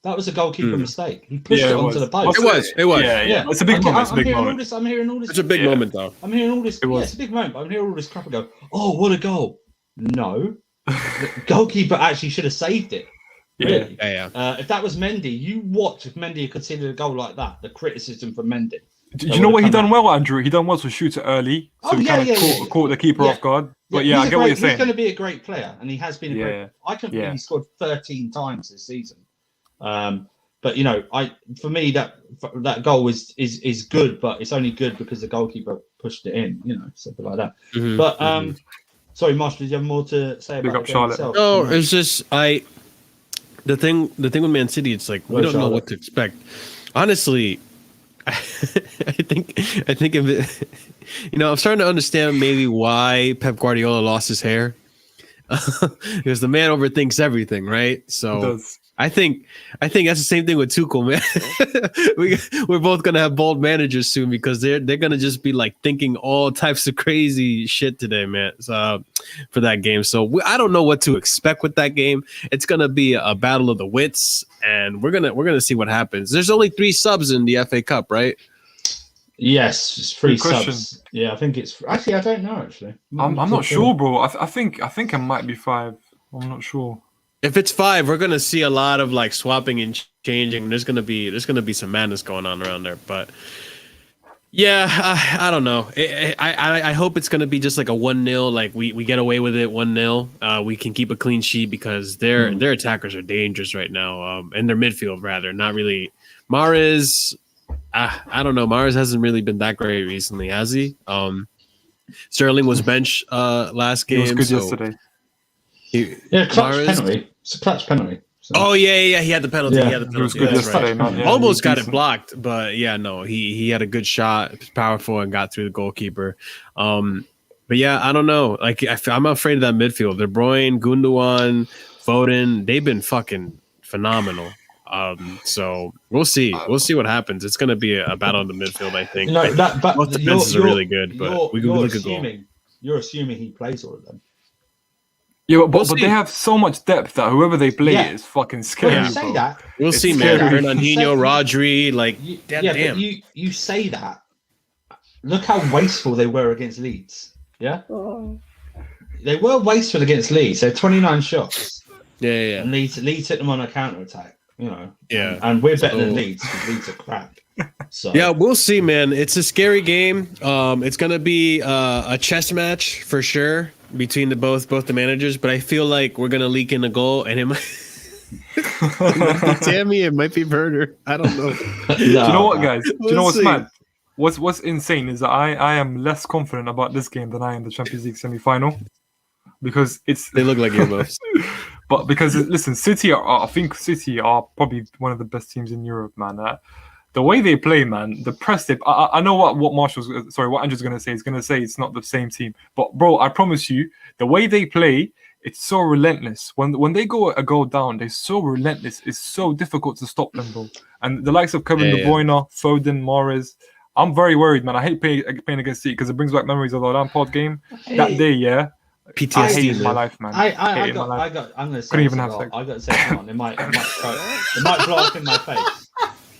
That was a goalkeeper mistake. He pushed it onto the post. It was. Yeah. It's a big moment. I'm hearing all this. It's a big moment, though. I'm hearing all this. It's a big moment. But I'm hearing all this crap and go, "Oh, what a goal!" No, the goalkeeper actually should have saved it. Really? Yeah. If that was Mendy, you watch if Mendy had conceded a goal like that. The criticism for Mendy. Do you know what he done well, Andrew? He done well to shoot it early, so he kind of caught the keeper off guard. But I get what you're saying. He's going to be a great player, and he has been a great player. I can't believe he scored 13 times this season. But for me, that goal is good, but it's only good because the goalkeeper pushed it in. Something like that. Mm-hmm. But sorry, Marshall, did you have more to say about the game itself? No, it's just the thing with Man City, it's like we don't know what to expect. Honestly, I think if I'm starting to understand maybe why Pep Guardiola lost his hair because the man overthinks everything, right? So I think that's the same thing with Tuchel, man. We're both gonna have bold managers soon because they're gonna just be like thinking all types of crazy shit today, man. So for that game, so I don't know what to expect with that game. It's gonna be a battle of the wits, and we're gonna see what happens. There's only 3 subs in the FA Cup, right? Yes, it's 3 subs. Yeah, I think it's actually. I don't know. Actually, I'm not sure, bro. I think it might be 5. I'm not sure. If it's 5, we're gonna see a lot of like swapping and changing. There's gonna be some madness going on around there. But yeah, I don't know. I hope it's gonna be just like a 1-0. Like we get away with it 1-0. We can keep a clean sheet because their attackers are dangerous right now. And their midfield rather, not really. Mahrez, I don't know. Mahrez hasn't really been that great recently, has he? Sterling was bench last game. He was good yesterday. Clutch penalty. It's a clutch penalty. So. Oh yeah, he had the penalty. Yeah. He had the penalty. He was good yesterday, man. Yeah, almost got it blocked, but he had a good shot, powerful, and got through the goalkeeper. But yeah, I don't know. Like I'm afraid of that midfield. De Bruyne, Gundogan, Foden, they've been fucking phenomenal. So we'll see. We'll see what happens. It's going to be a battle in the midfield, I think. Both defenses are really good, but we could go. You're assuming he plays all of them. Yeah, but they have so much depth that whoever they play is fucking scary. Well, you say that. We'll see, man. Fernandinho, Rodri, damn. But you say that. Look how wasteful they were against Leeds. Yeah? They were wasteful against Leeds. They had 29 shots. Yeah. And Leeds hit them on a counter-attack, Yeah. And we're better than Leeds because Leeds are crap. So yeah, we'll see, man. It's a scary game. It's gonna be a chess match for sure between both the managers. But I feel like we're gonna leak in a goal, and it might be Tammy, it might be Werner. I don't know. Do you know what, guys? Do you know what's see. mad? What's insane is that I am less confident about this game than I am the Champions League semi-final, because They look like earmuffs. But because listen, I think City are probably one of the best teams in Europe, man. The way they play, man, the press. I know what what Andrew's gonna say. He's gonna say it's not the same team, but bro, I promise you, the way they play, it's so relentless. When they go a goal down, they're so relentless. It's so difficult to stop them, bro. And the likes of Kevin De Bruyne, Foden, Mahrez. I'm very worried, man. I hate playing against City because it brings back memories of the Lampard game. That day, yeah. PTSD. I hated my life, man. I'm going to say Couldn't even have sex. sex. I got to say something. It might blow up in my face.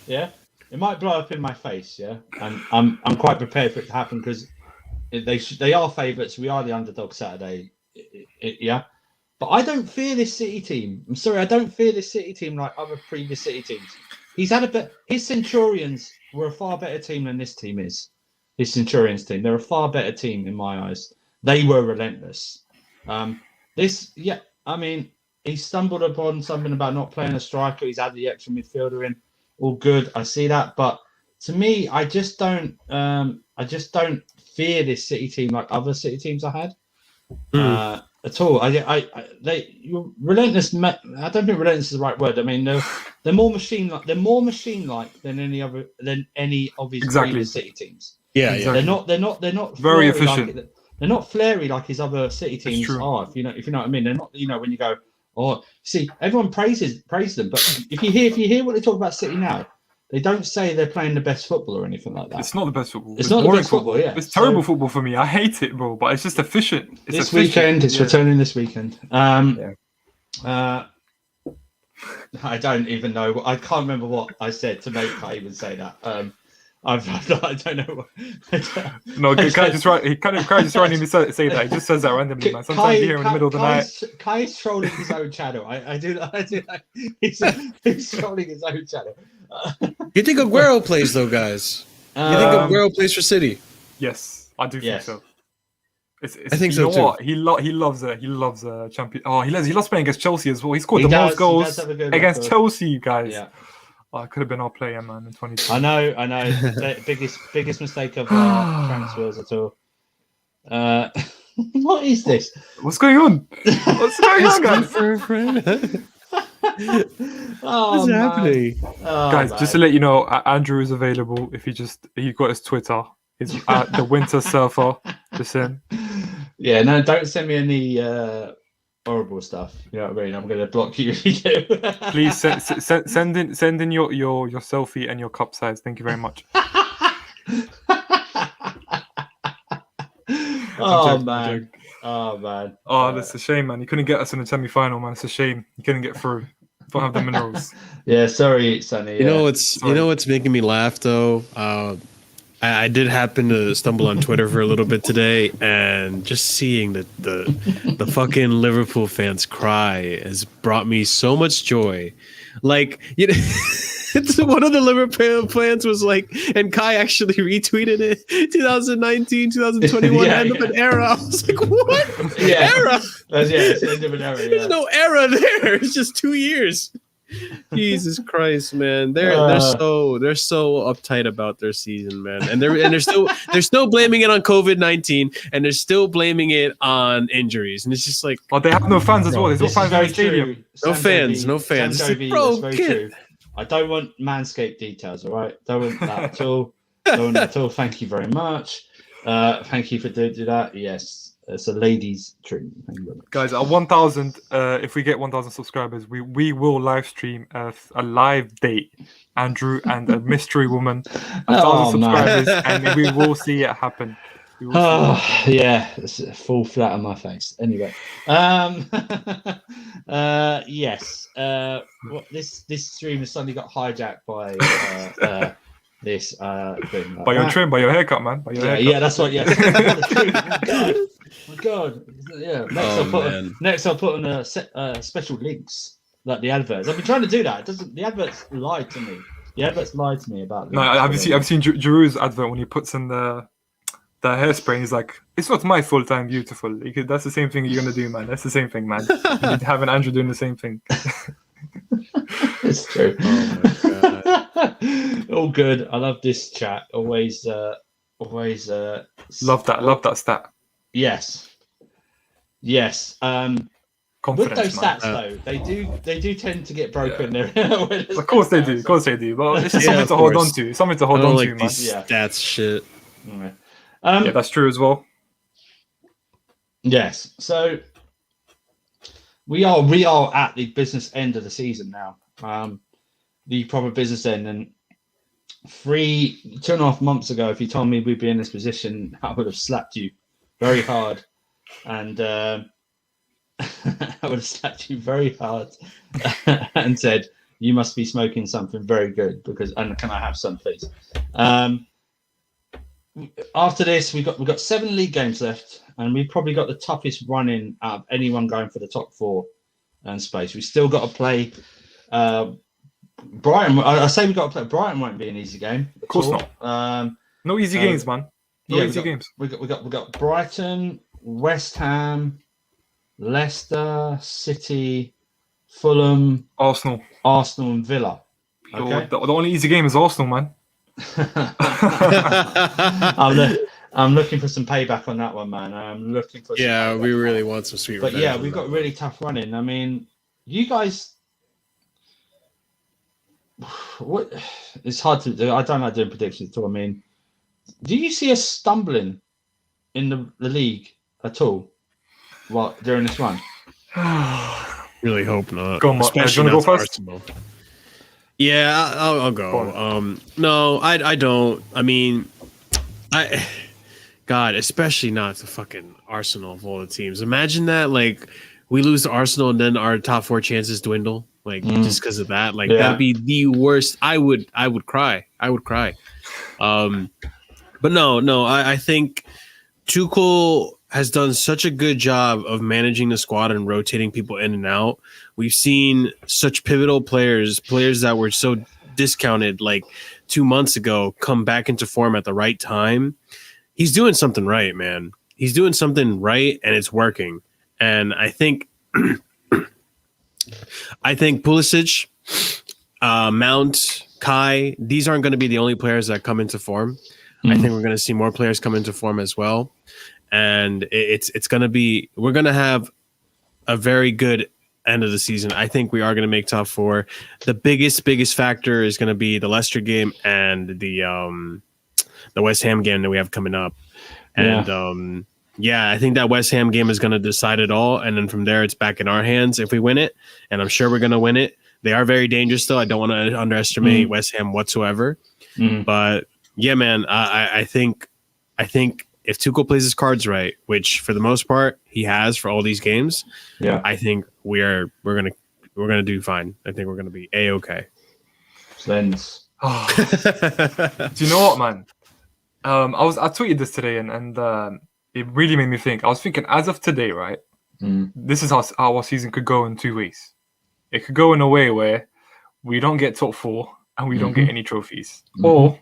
Yeah, it might blow up in my face. Yeah, and I'm quite prepared for it to happen because they are favourites. We are the underdog Saturday. Yeah, but I don't fear this City team. I'm sorry, I don't fear this City team like other previous City teams. He's had a bit. His Centurions were a far better team than this team is. His Centurions team, they're a far better team in my eyes. They were relentless. I mean, he stumbled upon something about not playing a striker. He's had the extra midfielder in. All good. I see that, but to me, I just don't fear this City team like other City teams I had at all. Relentless. I don't think relentless is the right word. I mean, they're more machine-like. They're more machine-like than any of his previous City teams. Yeah, exactly. They're not very efficient. They're not flary like his other City teams are. If you know what I mean. They're not. When you go, see, everyone praises them, but if you hear what they talk about City now, they don't say they're playing the best football or anything like that. It's not the best football. It's not the best football. Yeah, it's terrible football for me. I hate it, bro. But it's just efficient. It's returning this weekend. I don't even know. I can't remember what I said to make I even say that. I don't know. No, Kai just randomly say that. He just says that randomly, man. Sometimes you hear in the middle of the night. Kai's trolling his own channel. I do like he's trolling his own channel. You think Aguero plays though, guys? You think Aguero plays for City? Yes, I do think so. I think so too. What? He loves a champion. Oh, he loves playing against Chelsea as well. He scored the most goals against Chelsea, guys. Yeah. Oh, it could have been our player, man, in 2020. I know. The biggest mistake of transfers at all. What is this? What's going on? What's going on, guys? What's happening? Guys, just to let you know, Andrew is available. If he got his Twitter. It's at the Winter Surfer. Just in. Yeah, no, don't send me any horrible stuff. You know what I mean? I'm going to block you if you do. Please send in your selfie and your cup size. Thank you very much. Oh man. Oh, that's a shame, man. You couldn't get us in the semi-final, man. It's a shame. You couldn't get through. Don't have the minerals. Yeah, sorry, Sonny. You know what's making me laugh though? I did happen to stumble on Twitter for a little bit today, and just seeing the fucking Liverpool fans cry has brought me so much joy. Like, one of the Liverpool fans was like, and Kai actually retweeted it, 2019, 2021, end of an era. I was like, what? Era? It's the end of an era. There's no era there. It's just 2 years. Jesus Christ, man! They're so uptight about their season, man, and they're still blaming it on COVID-19, and they're still blaming it on injuries, and it's just like, they have no fans as well. There's no fans in the stadium. No fans. Bro, that's very true. I don't want Manscaped details. All right, don't want that at all. Don't want that at all. Thank you very much. Thank you for doing that. Yes. It's a ladies' treat. Guys, at 1,000, if we get 1,000 subscribers, we will live stream a live date, Andrew and a mystery woman, 1,000 subscribers, and we will see it happen. Yeah, it's full flat on my face. Anyway, yes. This stream has suddenly got hijacked by this thing. By your trim, by your haircut, man. By your haircut. Yeah, that's right. Yeah. Oh my God. Yeah. Next, I'll put on special links like the adverts. I've been trying to do that. The adverts lie to me. Everett's lied to me about. No, have you seen Giroud's advert when he puts in the hairspray? And he's like, "It's not my fault I'm beautiful." That's the same thing you're gonna do, man. That's the same thing, man. You need to have an Andrew doing the same thing. It's true. Oh my god. All good. I love this chat. Always. Love that stat. Yes. With those stats, though, they do tend to get broken. Yeah. Of course they do. But it's just something to hold on to. Something to hold on to, man. Stats shit. Right. Yeah, that's true as well. Yes. So we are at the business end of the season now. The proper business end. And 2.5 months ago, if you told me we'd be in this position, I would have slapped you very hard. And I would have slapped you very hard and said, "You must be smoking something very good and can I have some, please?" After this, we've got 7 league games left, and we've probably got the toughest run-in out of anyone going for the top 4 space. We've still got to play Brighton. I say we've got to play Brighton. Won't be an easy game. Of course not. No easy games, man. No easy games. We got Brighton, West Ham, Leicester, City, Fulham, Arsenal, and Villa. Okay? The only easy game is Arsenal, man. I'm looking for some payback on that one, man. I'm looking for. Yeah, we really want some sweet. But yeah, we've got really tough running. I mean, you guys. What? It's hard to do. I don't like doing predictions at all. I mean, do you see us stumbling in the league at all? What during this run? Really hope not. Go on, especially you want to go first? Arsenal. Yeah, I'll go. No, I don't. I mean, God, especially not to fucking Arsenal of all the teams. Imagine that, like, we lose to Arsenal and then our top 4 chances dwindle, like just because of that. Like that'd be the worst. I would cry. But no. I think Tuchel has done such a good job of managing the squad and rotating people in and out. We've seen such pivotal players that were so discounted like 2 months ago come back into form at the right time. He's doing something right, man. He's doing something right, and it's working. And I think Pulisic, Mount, Kai, these aren't going to be the only players that come into form. I think we're going to see more players come into form as well. And it's going to be, we're going to have a very good end of the season. I think we are going to make top 4. The biggest factor is going to be the Leicester game and the West Ham game that we have coming up. And I think that West Ham game is going to decide it all. And then from there, it's back in our hands if we win it. And I'm sure we're going to win it. They are very dangerous, though. I don't want to underestimate West Ham whatsoever. But yeah, man, I think if Tuchel plays his cards right, which for the most part he has for all these games, I think we're gonna do fine. I think we're gonna be A-okay. Slendz. Do you know what, man? I tweeted this today and it really made me think. I was thinking, as of today, right? This is how our season could go in 2 ways. It could go in a way where we don't get top 4 and we don't get any trophies, or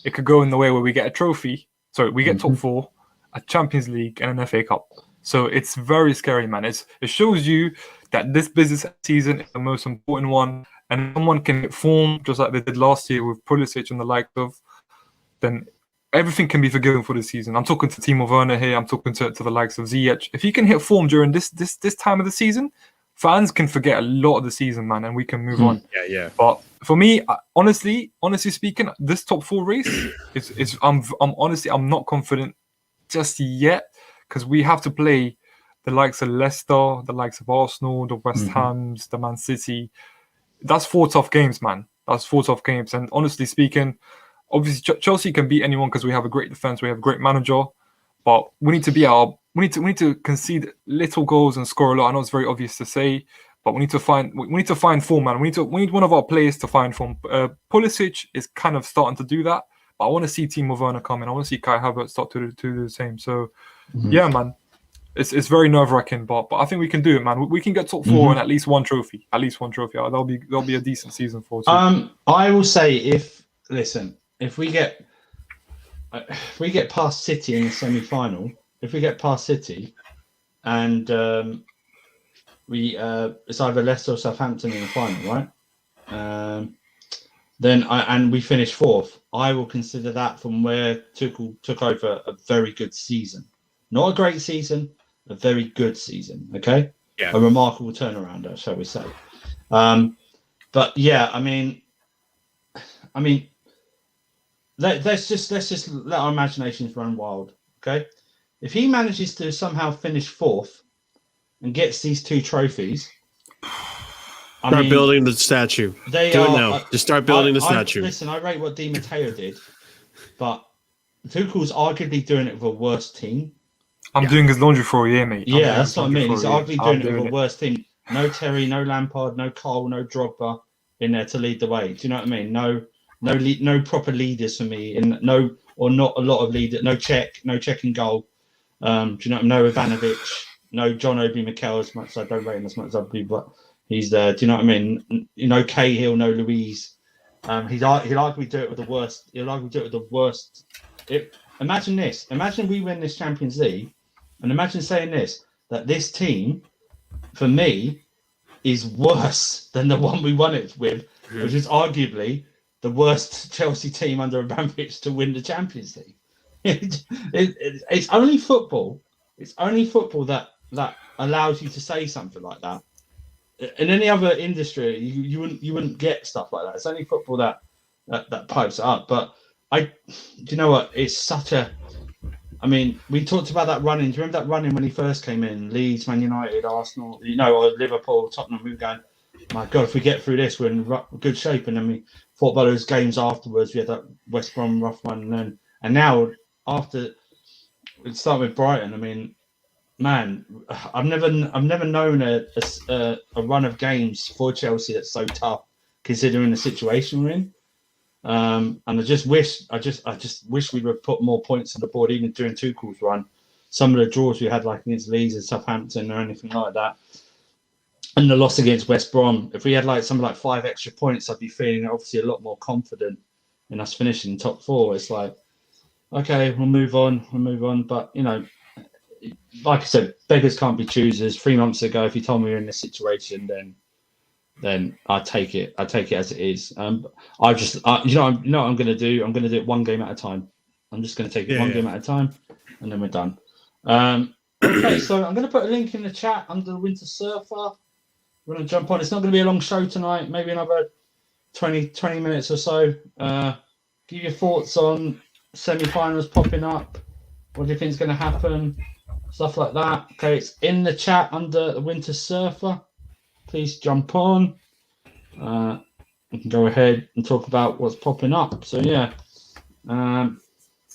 it could go in the way where we get a trophy. Sorry, we get top 4, a Champions League, and an FA Cup. So it's very scary, man. It shows you that this business season is the most important one, and someone can get form just like they did last year with Pulisic and the like of, then everything can be forgiven for the season. I'm talking to Timo Werner here. I'm talking to the likes of Ziyech. If he can hit form during this time of the season, fans can forget a lot of the season, man, and we can move on. Yeah. But for me, honestly speaking, this top 4 race is I'm not confident just yet, because we have to play the likes of Leicester, the likes of Arsenal, the West Hams, the Man City. That's 4 tough games, man. That's 4 tough games. And honestly speaking, obviously Chelsea can beat anyone because we have a great defense, we have a great manager, but we need to concede little goals and score a lot. I know it's very obvious to say, but we need to find form, man. We need one of our players to find form. Pulisic is kind of starting to do that, but I want to see Timo Werner come in. I want to see Kai Havertz start to do the same. So, yeah, man. It's very nerve wracking, but I think we can do it, man. We can get top 4 and at least one trophy. That'll be a decent season for us. I will say if we get past City in the semi-final, if we get past City, and it's either Leicester or Southampton in the final, right? Then we finish 4th. I will consider that from where Tuchel took over a very good season, not a great season, a very good season. Okay, a remarkable turnaround, shall we say? But yeah, I mean, let's just let our imaginations run wild. Okay, if he manages to somehow finish 4th and gets these 2 trophies. Start building the statue. Do it now. Just start building the statue. Listen, I rate what Di Matteo did, but Tuchel's arguably doing it with a worse team. I'm doing his laundry for a year, mate. Yeah, that's what I mean. He's arguably doing it with a worse team. No Terry, no Lampard, no Cole, no Drogba in there to lead the way. Do you know what I mean? No proper leaders for me, not a lot of leaders. No Czech in goal. Do you know? No Ivanovic, no John Obi Mikel, as much as I don't rate him as much as I do, but he's there. Do you know what I mean? Cahill, no Louise. He'll arguably do it with the worst. He'll arguably do it with the worst. Imagine this. Imagine we win this Champions League, and imagine saying this, that this team, for me, is worse than the one we won it with, which is arguably the worst Chelsea team under Abramovich to win the Champions League. It's only football. It's only football that allows you to say something like that. In any other industry, you wouldn't get stuff like that. It's only football that pipes it up. But do you know what? It's such a. I mean, we talked about that running. Do you remember that running when he first came in? Leeds, Man United, Arsenal, or Liverpool, Tottenham. We were going, my God, if we get through this, we're in good shape. And then we fought by those games afterwards. We had that West Brom rough one, and now after it started with Brighton. I mean, man, I've never known a run of games for Chelsea that's so tough, considering the situation we're in. And I just wish we would put more points on the board, even during Tuchel's run. Some of the draws we had, like against Leeds and Southampton or anything like that, and the loss against West Brom. If we had something like 5 extra points, I'd be feeling obviously a lot more confident in us finishing top 4. It's like, okay, we'll move on. But like I said, beggars can't be choosers. 3 months ago, if you told me we were in this situation, then I'd take it. I'd take it as it is. You know what I'm going to do? I'm going to do it one game at a time. I'm just going to take it one game at a time, and then we're done. Okay, so I'm going to put a link in the chat under the Winter Surfer. We're going to jump on. It's not going to be a long show tonight. Maybe another 20 minutes or so. Give your thoughts on semi-finals popping up. What do you think is going to happen? Stuff like that. Okay, it's in the chat under the Winter Surfer. Please jump on. We can go ahead and talk about what's popping up. So yeah, I'm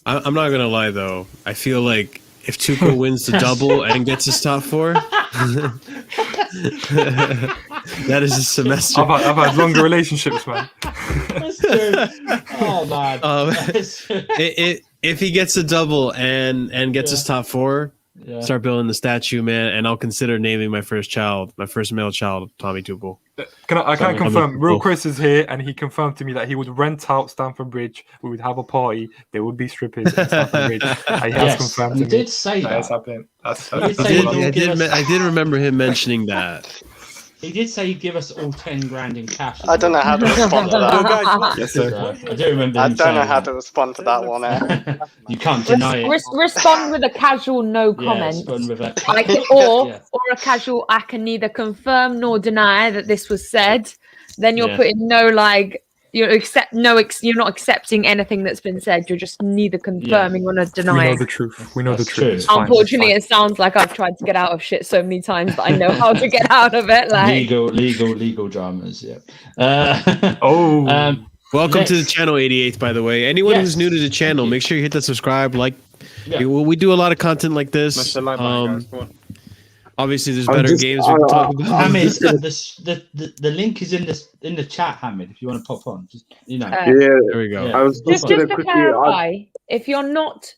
not gonna lie though. I feel like if Tuchel wins the double and gets his top 4, that is a semester. I've had longer relationships, man. That's true. Oh man. If he gets a double and gets his top 4. Yeah. Start building the statue, man, and I'll consider naming my first male child, Tommy Tuchel. I can confirm. Real Chris is here, and he confirmed to me that he would rent out Stamford Bridge. We would have a party. There would be strippers at Stamford Bridge. He has confirmed to me. He did say that. Has happened. I did remember him mentioning that. He did say he'd give us all 10 grand in cash. I don't know how to respond to that. Yes, sir. I do remember. I don't know how to respond to that one. You can't deny it. Respond with a casual no comment. Or a casual I can neither confirm nor deny that this was said. Then you're putting no you're not accepting anything that's been said. You're just neither confirming or denying. We know the truth. We know the truth. It's Unfortunately, it sounds like I've tried to get out of shit so many times that I know how to get out of it. Legal dramas. Yeah. Welcome to the channel 88. By the way, anyone who's new to the channel, make sure you hit that subscribe. We do a lot of content like this. Obviously, there's better games we can talk about. Hamid, the link is in the chat, Hamid. If you want to pop on, there we go. Just to clarify, if you're not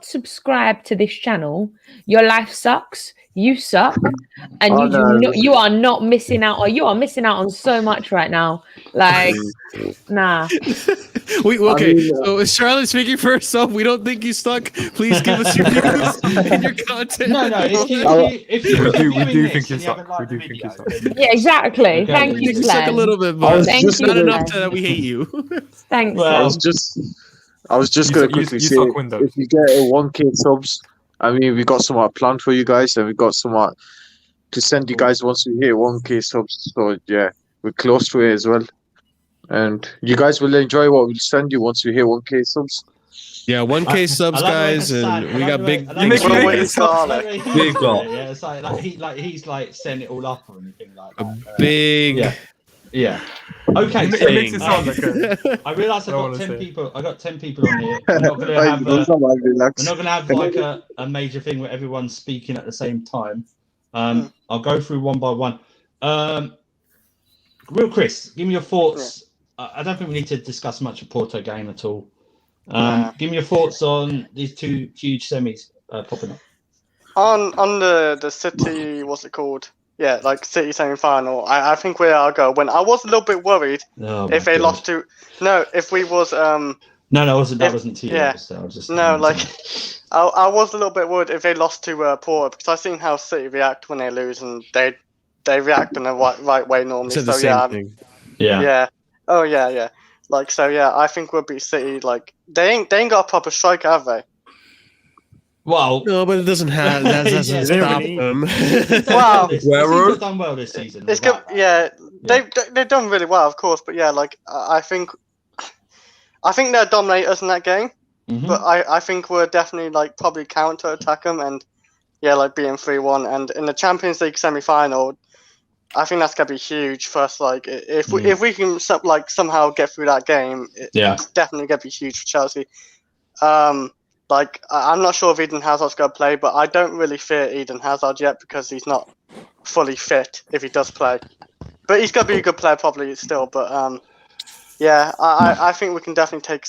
subscribed to this channel, your life sucks. You suck, and you are not missing out, or you are missing out on so much right now. Like, nah. So is Charlotte speaking for herself? We don't think you suck. Please give us your views and your content. No. If you we do think you suck. We do think you suck. Yeah, exactly. Okay. Thank you, You suck a Slendz. little bit, but Thank you, not enough Slendz. that we hate you. Thanks. Well, I was just going to quickly say, if you get 1K subs, I mean, we got somewhat planned for you guys, and we got somewhat to send you guys once we hit 1K subs. So yeah, we're close to it as well, and you guys will enjoy what we'll send you once we hit 1K subs. Yeah, 1K subs, guys, and we got big. Big goal. Yeah, it's like he's like setting it all up or anything like that. A big. Yeah. Okay. So, It makes it sound like I realised I got 10 people. I got 10 people on here. We're not going to have like a major thing where everyone's speaking at the same time. I'll go through one by one. Real Chris, give me your thoughts. I don't think we need to discuss much of Porto game at all. Give me your thoughts on these two huge semis popping up. On the City, what's it called? Yeah, like City semi-final. I think we are going to win. I was a little bit worried if they lost to. No, if we was. No, that wasn't to you. Yeah. So I was just no, like I was a little bit worried if they lost to Porto, because I've seen how City react when they lose, and they react in the right way normally. Said the same thing. Yeah. Oh yeah. Like, so yeah, I think we'll beat City. Like, they ain't got a proper striker, have they? Well, no, but it doesn't have that doesn't stop them. Wow, they've done well this season. It's good. Yeah, they've done really well, of course. But yeah, like I think they're dominators in that game. Mm-hmm. But I think we're definitely like probably counter attack them, and yeah, like being 3-1. And in the Champions League semi-final, I think that's gonna be huge for us. Like if we can somehow get through that game, it's definitely gonna be huge for Chelsea. Like, I'm not sure if Eden Hazard's going to play, but I don't really fear Eden Hazard yet because he's not fully fit if he does play. But he's going to be a good player probably still. But, yeah, I think we can definitely take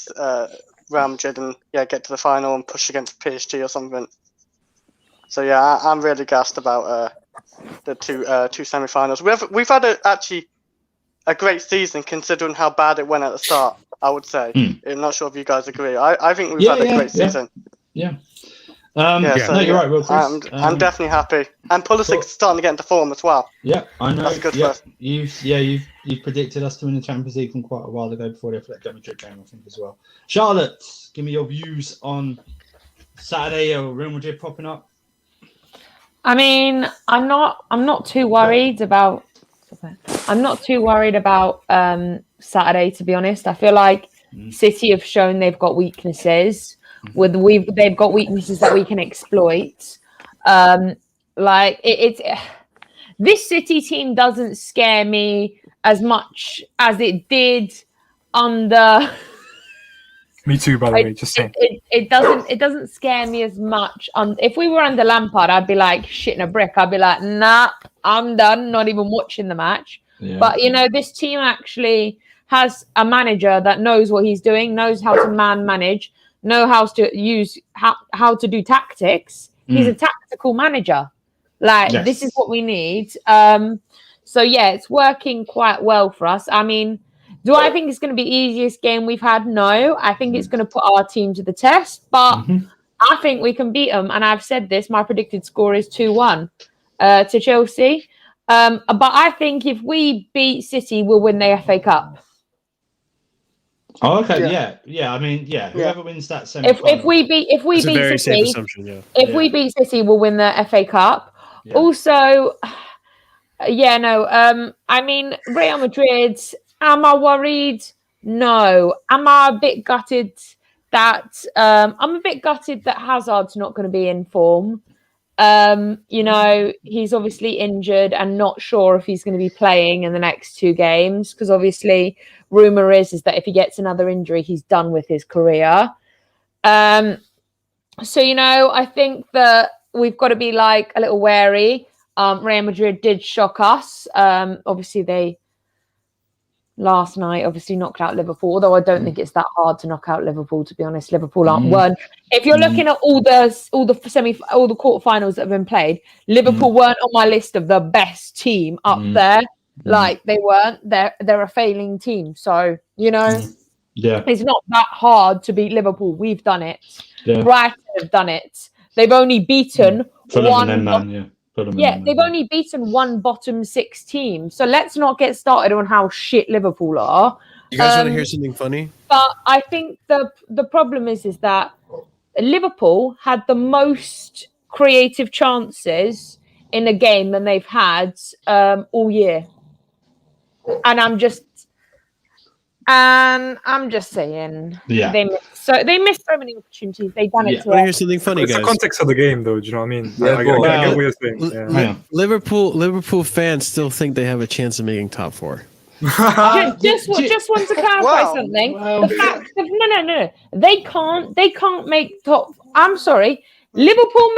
Real Madrid and get to the final and push against PSG or something. So, yeah, I'm really gassed about the two semi-finals. We've had actually a great season considering how bad it went at the start. I would say. I'm not sure if you guys agree. I think we've had a great season. Yeah. So, you're right, Will. I'm definitely happy. And Pulisic's starting to get into form as well. Yeah, I know. That's good for us. You've predicted us to win the Champions League from quite a while ago before the Atletico Madrid game, I think, as well. Charlotte, give me your views on Saturday or Real Madrid popping up. I mean, I'm not too worried about. I'm not too worried about Saturday, to be honest. I feel like City have shown they've got weaknesses. They've got weaknesses that we can exploit. This City team doesn't scare me as much as it did under. Me too, by the way. Just saying. It doesn't scare me as much. If we were under Lampard, I'd be like shitting a brick. I'd be like, nah, I'm done. Not even watching the match. Yeah. But this team actually has a manager that knows what he's doing, knows how to manage, know how to use how to do tactics. He's a tactical manager. This is what we need. So yeah, it's working quite well for us. I mean, do I think it's going to be the easiest game we've had? No. I think it's going to put our team to the test, but I think we can beat them. And I've said this, my predicted score is 2-1 to Chelsea. But I think if we beat City, we'll win the FA Cup. Oh, okay. Yeah. I mean, whoever wins that semi-final. If we beat City, safe assumption, if we beat City, we'll win the FA Cup. Yeah. Also, I mean, Real Madrid. Am I worried? No. Am I a bit gutted that Hazard's not going to be in form? He's obviously injured and not sure if he's going to be playing in the next 2 games because obviously rumor is that if he gets another injury, he's done with his career. I think that we've got to be like a little wary. Real Madrid did shock us. Obviously last night. Obviously knocked out Liverpool, although I don't think it's that hard to knock out Liverpool, to be honest. Liverpool aren't one. If you're looking at all the quarterfinals that have been played, Liverpool weren't on my list of the best team up there. Like they weren't. They're a failing team. So, you know, it's not that hard to beat Liverpool. We've done it. Brighton have done it. They've only beaten one. They've only beaten one bottom 6 team. So let's not get started on how shit Liverpool are. You guys want to hear something funny? But I think the problem is that Liverpool had the most creative chances in a game than they've had all year. And I'm just saying, they missed so many opportunities. They've done it. Here's something funny, guys. It's the context of the game, though. Do you know what I mean? Yeah, I get what you're saying. Liverpool fans still think they have a chance of making top 4. Just want to clarify something. The fact of no, they can't make top. I'm sorry, Liverpool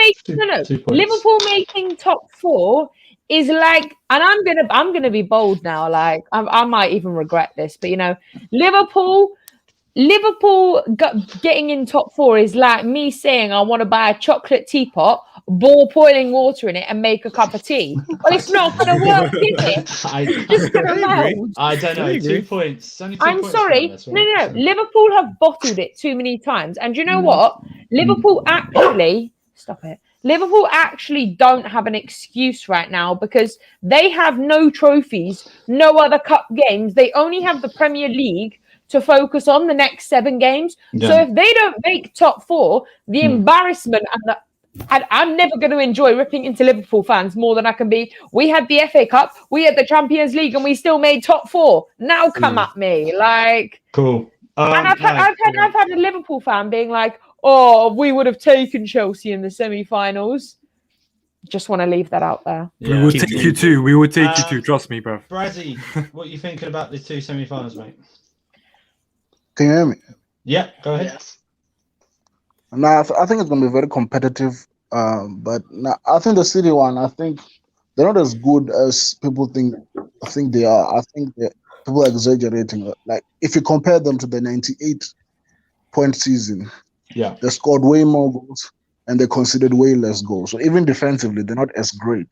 making top 4 is like, and I'm gonna be bold now. Like I might even regret this, but you know, Liverpool getting in top 4 is like me saying I want to buy a chocolate teapot, boil boiling water in it, and make a cup of tea. Well, it's not going to work, is it? I don't know. 2 points. I'm sorry. No. Liverpool have bottled it too many times, and you know what? Liverpool actually don't have an excuse right now because they have no trophies, no other cup games. They only have the Premier League to focus on the next 7 games. So if they don't make top 4, the embarrassment and I'm never going to enjoy ripping into Liverpool fans more than I can be. We had the FA Cup, we had the Champions League, and we still made top 4. Now come at me, like cool. And I've had a Liverpool fan being like, "Oh, we would have taken Chelsea in the semi-finals." Just want to leave that out there. We would take you too. We would take you too. Trust me, bro. Bradley, what are you thinking about the 2 semi-finals, mate? Can you hear me? Yeah, go ahead. Yes. Now, I think it's going to be very competitive. But I think the City one, I think they're not as good as people think they are. I think that people are exaggerating. Like, if you compare them to the 98-point season, they scored way more goals and they conceded way less goals. So even defensively, they're not as great.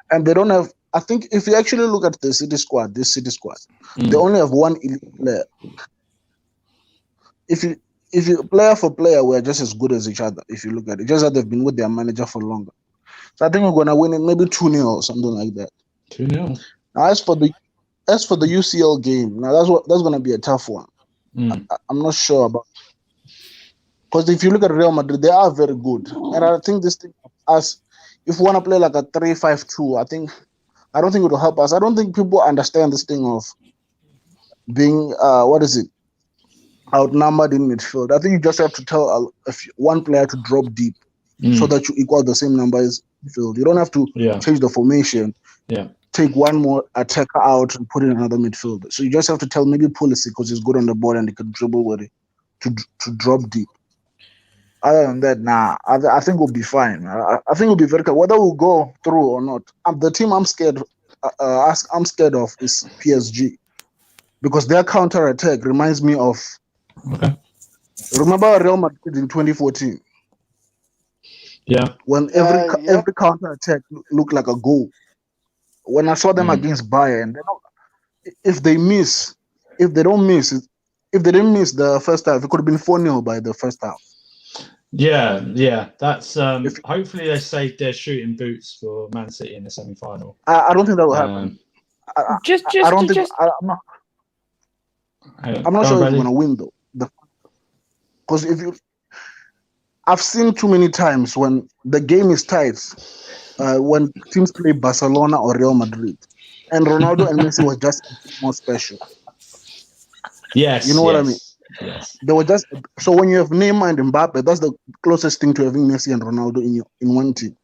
And they don't have, I think if you actually look at the City squad, they only have one elite player. If you player for player, we're just as good as each other. If you look at it, just that they've been with their manager for longer. So I think we're gonna win it maybe 2-0 or something like that. 2-0. Now, as for the UCL game, now that's gonna be a tough one. I'm not sure about, because if you look at Real Madrid, they are very good, and I think this thing, us, if we want to play like a 3-5-2, I don't think it will help us. I don't think people understand this thing of being outnumbered in midfield. I think you just have to tell one player to drop deep so that you equal the same numbers midfield. You don't have to change the formation. Take one more attacker out and put in another midfielder. So you just have to tell maybe Pulisic, because he's good on the ball and he can dribble with it, to drop deep. Other than that, I think we'll be fine. I think we'll be very good. Whether we'll go through or not, the team I'm scared of is PSG, because their counter attack reminds me of. Remember Real Madrid in 2014? Yeah. When every counter attack looked like a goal. When I saw them against Bayern, if they didn't miss the first half, it could have been 4-0 by the first half. Yeah. That's hopefully they saved their shooting boots for Man City in the semi-final. I don't think that will happen. I'm not sure if we're gonna win though. Because I've seen too many times when the game is tight, when teams play Barcelona or Real Madrid, and Ronaldo and Messi were just more special. Yes, you know what I mean. Yes. They were just, so when you have Neymar and Mbappe, that's the closest thing to having Messi and Ronaldo in one team.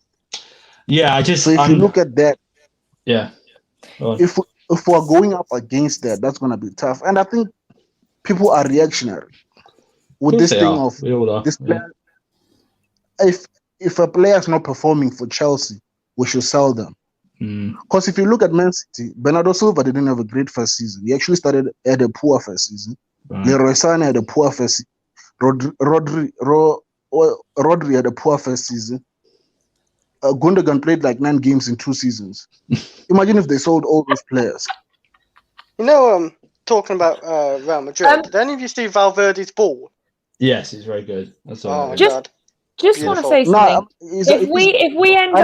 Yeah, so if you look at that, if we're going up against that, that's gonna be tough. And I think people are reactionary with this thing of this player. If a player is not performing for Chelsea, we should sell them. Because if you look at Man City, Bernardo Silva didn't have a great first season. He actually started at a poor first season. Leroy Sané had a poor first season. Rodri had a poor first season. Gundogan played like 9 games in 2 seasons. Imagine if they sold all those players. Talking about Real Madrid, did any of you see Valverde's ball? Yes, he's very good. That's all. God. Just want to say something. If we end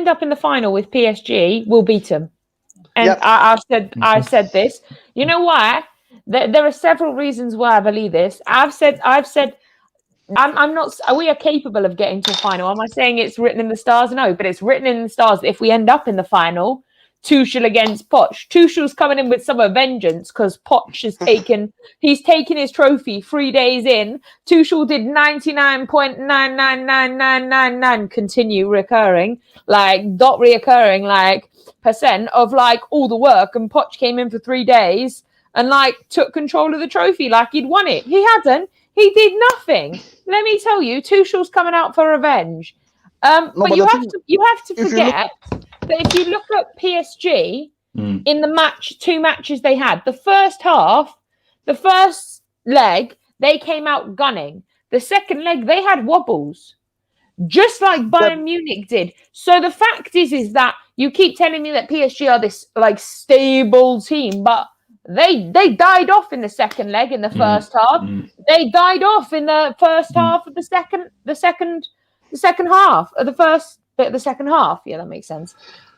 up in the final with PSG, we'll beat them. And yep. I said this. You know why? There are several reasons why I believe this. I've said I'm not. We are capable of getting to a final. Am I saying it's written in the stars? No, but it's written in the stars that if we end up in the final, Tuchel against Poch. Tuchel's coming in with some vengeance because Poch has taken his trophy 3 days in. Tuchel did 99.99999 continue recurring, dot reoccurring, percent of all the work, and Poch came in for 3 days and took control of the trophy he'd won it. He hadn't. He did nothing. Let me tell you, Tuchel's coming out for revenge. But you have to forget that if you look at PSG in the 2 matches they had, the first leg, they came out gunning. The second leg, they had wobbles, just like Bayern Munich did. So the fact is that you keep telling me that PSG are this stable team, but they died off in the second leg in the first half. They died off in the first half of the second half of the first bit of the second half. Yeah, that makes sense.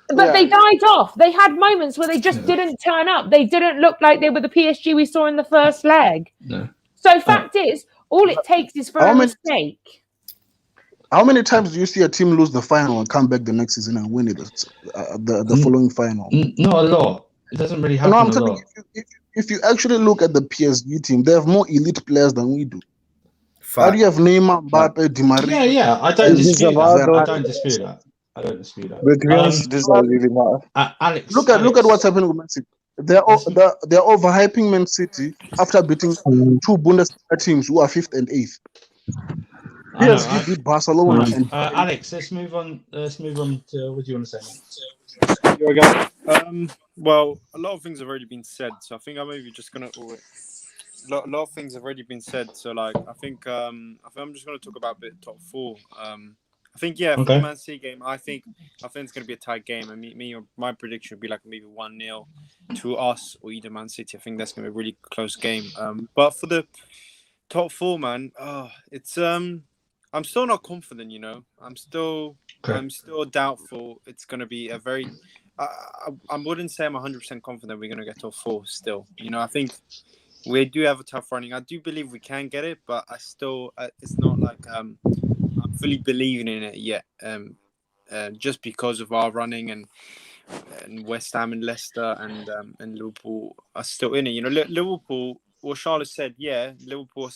But they died off. They had moments where they just didn't turn up. They didn't look like they were the PSG we saw in the first leg. No. So fact is, all it takes is for a mistake. How many times do you see a team lose the final and come back the next season and win it the following final? Not a lot. It doesn't really happen a lot. If you actually look at the PSG team, they have more elite players than we do. How do you have Neymar, Mbappe, Di Maria? Yeah. I don't dispute that. But to be honest, this doesn't really matter. Alex, look at what's happening with Man City. They're overhyping Man City after beating 2 Bundesliga teams who are 5th and 8th. PSG beat Barcelona. Alex, let's move on. To what do you want to say? Here we go. Well, a lot of things have already been said, so I think I'm maybe just gonna. A lot of things have already been said, so I think I'm just gonna talk about a bit top 4. I think for the Man City game, I think it's gonna be a tight game. I mean, my prediction would be maybe 1-0 to us or either Man City. I think that's gonna be a really close game. But for the top 4, man, it's I'm still not confident. I'm still doubtful. It's gonna be a very. I wouldn't say I'm 100% confident we're gonna get top 4 still. I think we do have a tough running. I do believe we can get it, but I still it's not I'm fully believing in it yet. Just because of our running and West Ham and Leicester and Liverpool are still in it. Liverpool. What Charlotte said, Liverpool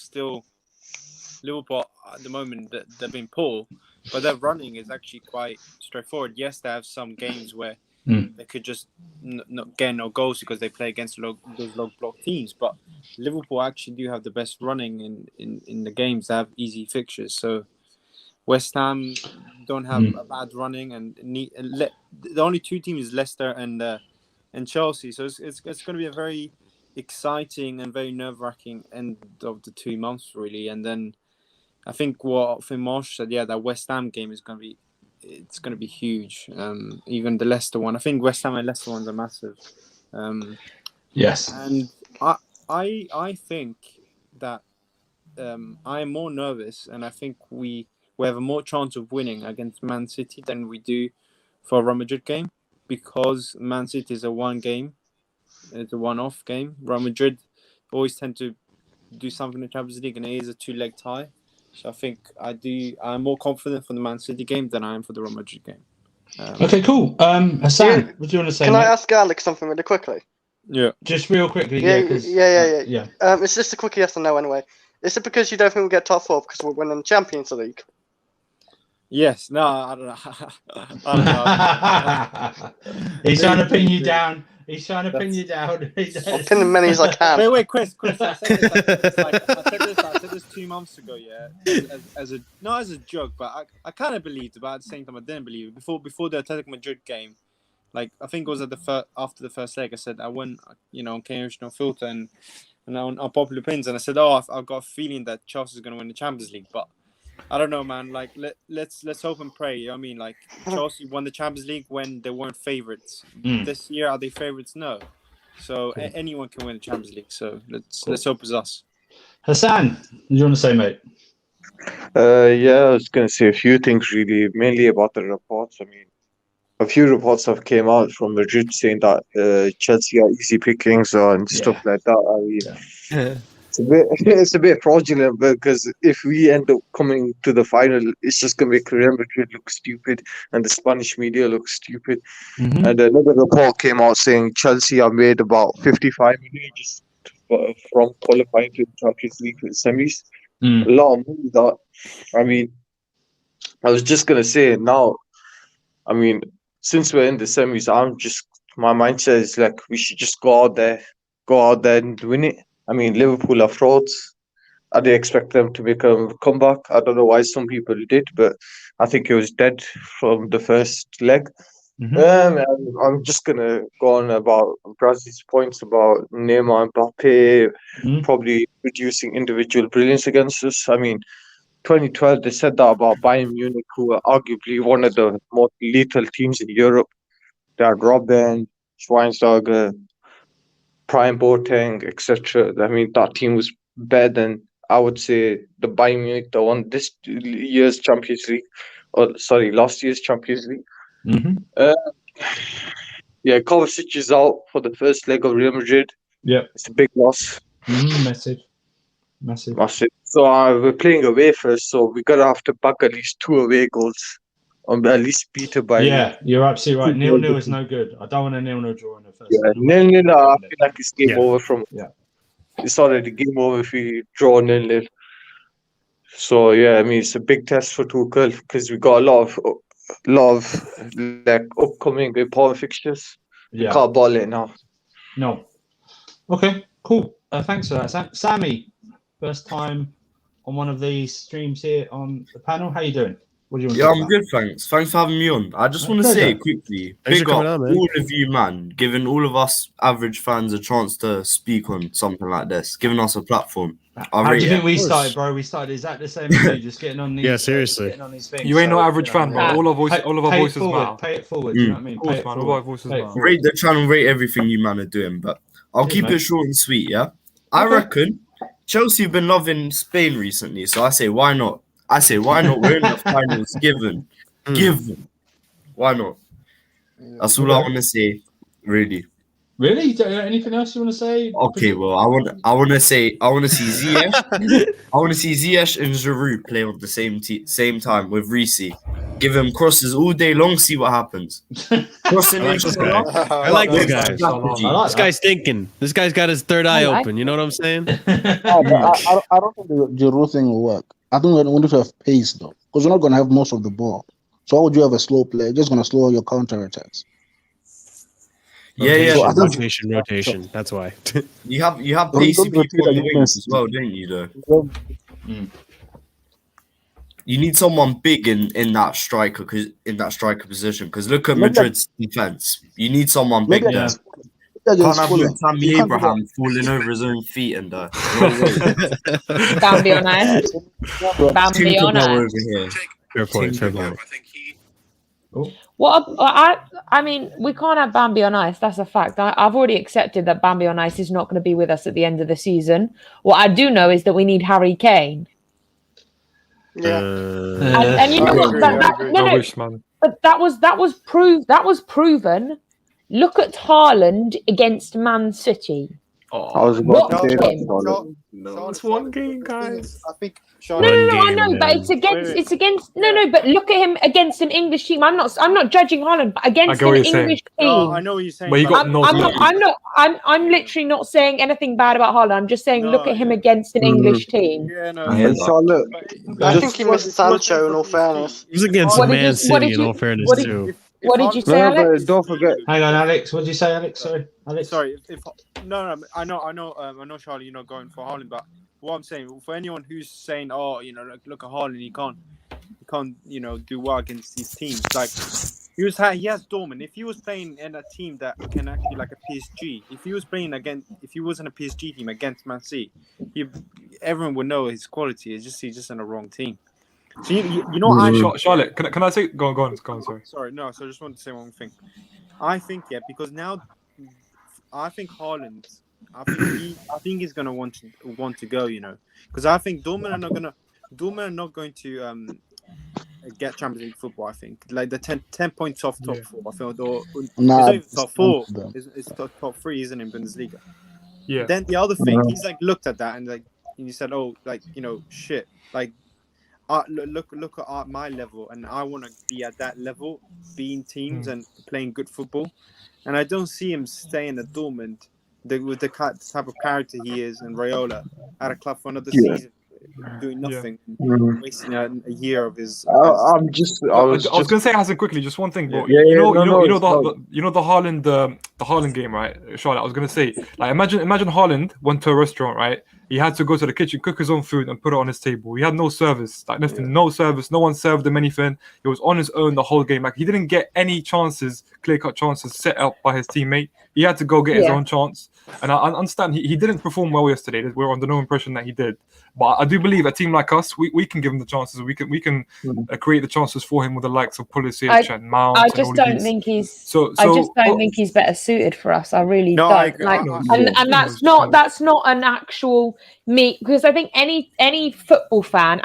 at the moment they've been poor, but their running is actually quite straightforward. Yes, they have some games where they could just not get no goals because they play against those low block teams. But Liverpool actually do have the best running in the games. They have easy fixtures. So West Ham don't have a bad running, and the only 2 teams is Leicester and Chelsea. So it's going to be a very exciting and very nerve-wracking end of the 2 months, really. And then I think what Marshall said, that West Ham game is going to be. It's going to be huge. Even the Leicester one. I think West Ham and Leicester ones are massive. Yes. And I think that I am more nervous, and I think we have a more chance of winning against Man City than we do for a Real Madrid game, because Man City is a one game. It's a one-off game. Real Madrid always tend to do something in the Champions League, and it is a 2-leg tie. So I think I'm more confident for the Man City game than I am for the Real Madrid game. Okay, cool. Hassan, what do you want to say? Can I ask Alex something really quickly? Yeah. Just real quickly. Yeah. It's just a quick yes or no anyway. Is it because you don't think we'll get top 4 because we're winning the Champions League? Yes. No, I don't know. He's trying to pin you down. I'll pin as many as I can. Wait, Chris. I said this this 2 months ago, yeah, as a joke, but I kind of believed, but at the same time, I didn't believe it. Before the Atletico Madrid game, like I think it was after the first leg, I said I went, on Cambridge No Filter and on Popular Opinions, and I said, I've got a feeling that Chelsea's going to win the Champions League, but I don't know, man. Like let's hope and pray. You know what I mean, like Chelsea won the Champions League when they weren't favorites. This year, are they favorites? No. So anyone can win the Champions League. So let's hope it's us. Hassan, what do you want to say, mate? Yeah, I was going to say a few things really, mainly about the reports. I mean, a few reports have came out from Madrid saying that Chelsea are easy pickings and stuff like that. I mean, it's a bit fraudulent because if we end up coming to the final, it's just going to make Real Madrid look stupid and the Spanish media look stupid. And another report came out saying Chelsea are made about 55 million just from qualifying to the Champions League semis. A lot of money that. I mean, I was just going to say now, I mean, since we're in the semis, my mindset is like we should just go out there and win it. I mean, Liverpool are frauds. I didn't expect them to make a comeback. I don't know why some people did, but I think it was dead from the first leg. I'm just going to go on about Brazil's points about Neymar and Mbappe probably reducing individual brilliance against us. I mean, 2012, they said that about Bayern Munich, who are arguably one of the most lethal teams in Europe. They had Robben, Schweinsteiger, Prime Boateng, etc. I mean, that team was better than, I would say, the Bayern Munich that won this year's Champions League, last year's Champions League. Kovacic is out for the first leg of Real Madrid. Yeah, it's a big loss. Massive. So we're playing away first, so we're gonna have to back at least 2 away goals, or at least beat it by. Yeah, you're absolutely right. 0-0 is no good. I don't want a 0-0 draw in the first. Yeah, 0-0. I feel like it's game over from. Yeah, it's already game over if we draw 0-0. So yeah, I mean it's a big test for Tuchel because we got a lot of like upcoming important fixtures. You can't ball it now. No. Okay, cool. Thanks for that, Sammy. First time on one of these streams here on the panel. How you doing? What do you want to I'm good, thanks. Thanks for having me on. I just want to say quickly, big up all of you, man, giving all of us average fans a chance to speak on something like this, giving us a platform. How do you think we started, bro? We started exactly the same as you, just getting on these. Seriously. Getting on these things. You ain't no average fan, bro. All our voices matter. Pay it forward. You know what I mean? Pay it forward. All our voices matter. Rate the channel, rate everything you man are doing, but I'll keep it short and sweet. Yeah, I reckon Chelsea have been loving Spain recently, so I say why not? We're in the finals. Given. Why not? That's all I want to say. Really. Anything else you want to say? Okay, well, I want to see Ziyech. I want to see Ziyech and Giroud play on the same time with Reece. Give him crosses all day long. See what happens. Crossing I like this guy. This guy's thinking. This guy's got his third eye open. You know what I'm saying? I don't think the Giroud thing will work. I think we need to have pace though, because we're not going to have most of the ball. So why would you have a slow play? You're just going to slow your counter attacks. Rotation. That's why. You have pacey people on the wings as well, don't you? Though. You need someone big in that striker position. Because look at Madrid's defense. You need someone big there. Can't have no Tammy Abraham falling over his own feet and Bambi on ice. Bambi on ice. Fair point. I mean, we can't have Bambi on ice. That's a fact. I've already accepted that Bambi on ice is not going to be with us at the end of the season. What I do know is that we need Harry Kane. Yeah, and you know what? But that was proven. Look at Haaland against Man City. I was about to say that. No, it's one game, guys. I think. No, I know, but it's against. No, but look at him against an English team. I'm not judging Haaland, but against an English team. No, I know what you're saying. I'm literally not saying anything bad about Haaland. I'm just saying, look at him against an English team. Yeah, no. I think he missed Sancho. In all fairness, it was against Man City. In all fairness, too. What did you say, Alex? Don't forget. Hang on, Alex. What did you say, Alex? Sorry, Alex. Sorry. I know, Charlie. You're not going for Haaland, but what I'm saying, for anyone who's saying, oh, you know, look at Haaland, he can't, you know, do well against these teams. Like he has Dortmund. If he was playing in a team that can actually like a PSG, if he was in a PSG team against Man City, everyone would know his quality. He's just in the wrong team. So you know, Charlotte, can I say? Go on. Sorry. No. So I just want to say one thing. I think because now, I think Haaland. I think he's gonna want to go. You know, because I think Dortmund are not going to get Champions League football. I think like the 10 points off top four. I feel top four. It's top 3, isn't it, in Bundesliga? Yeah. Then the other thing, he's like looked at that and he said, oh, like, you know, shit, like. Look at my level, and I want to be at that level, being teams and playing good football. And I don't see him staying at Dortmund with the type of character he is, and Raiola at a club for another season, doing nothing, wasting a year of his. I was gonna say, Hasan, quickly, just one thing, bro. You know the Haaland game, right, Charlotte? I was gonna say, like, imagine Haaland went to a restaurant, right? He had to go to the kitchen, cook his own food, and put it on his table. He had no service, like nothing, no service. No one served him anything. He was on his own the whole game. Like, he didn't get any chances, clear-cut chances set up by his teammate. He had to go get his own chance. And I understand he didn't perform well yesterday. We're under no impression that he did. But I do believe a team like us, we can give him the chances. We can create the chances for him with the likes of Pulisic and Mount. I just don't think he's. I just don't think he's better suited for us. I really don't. And that's not an actual me, because I think any football fan,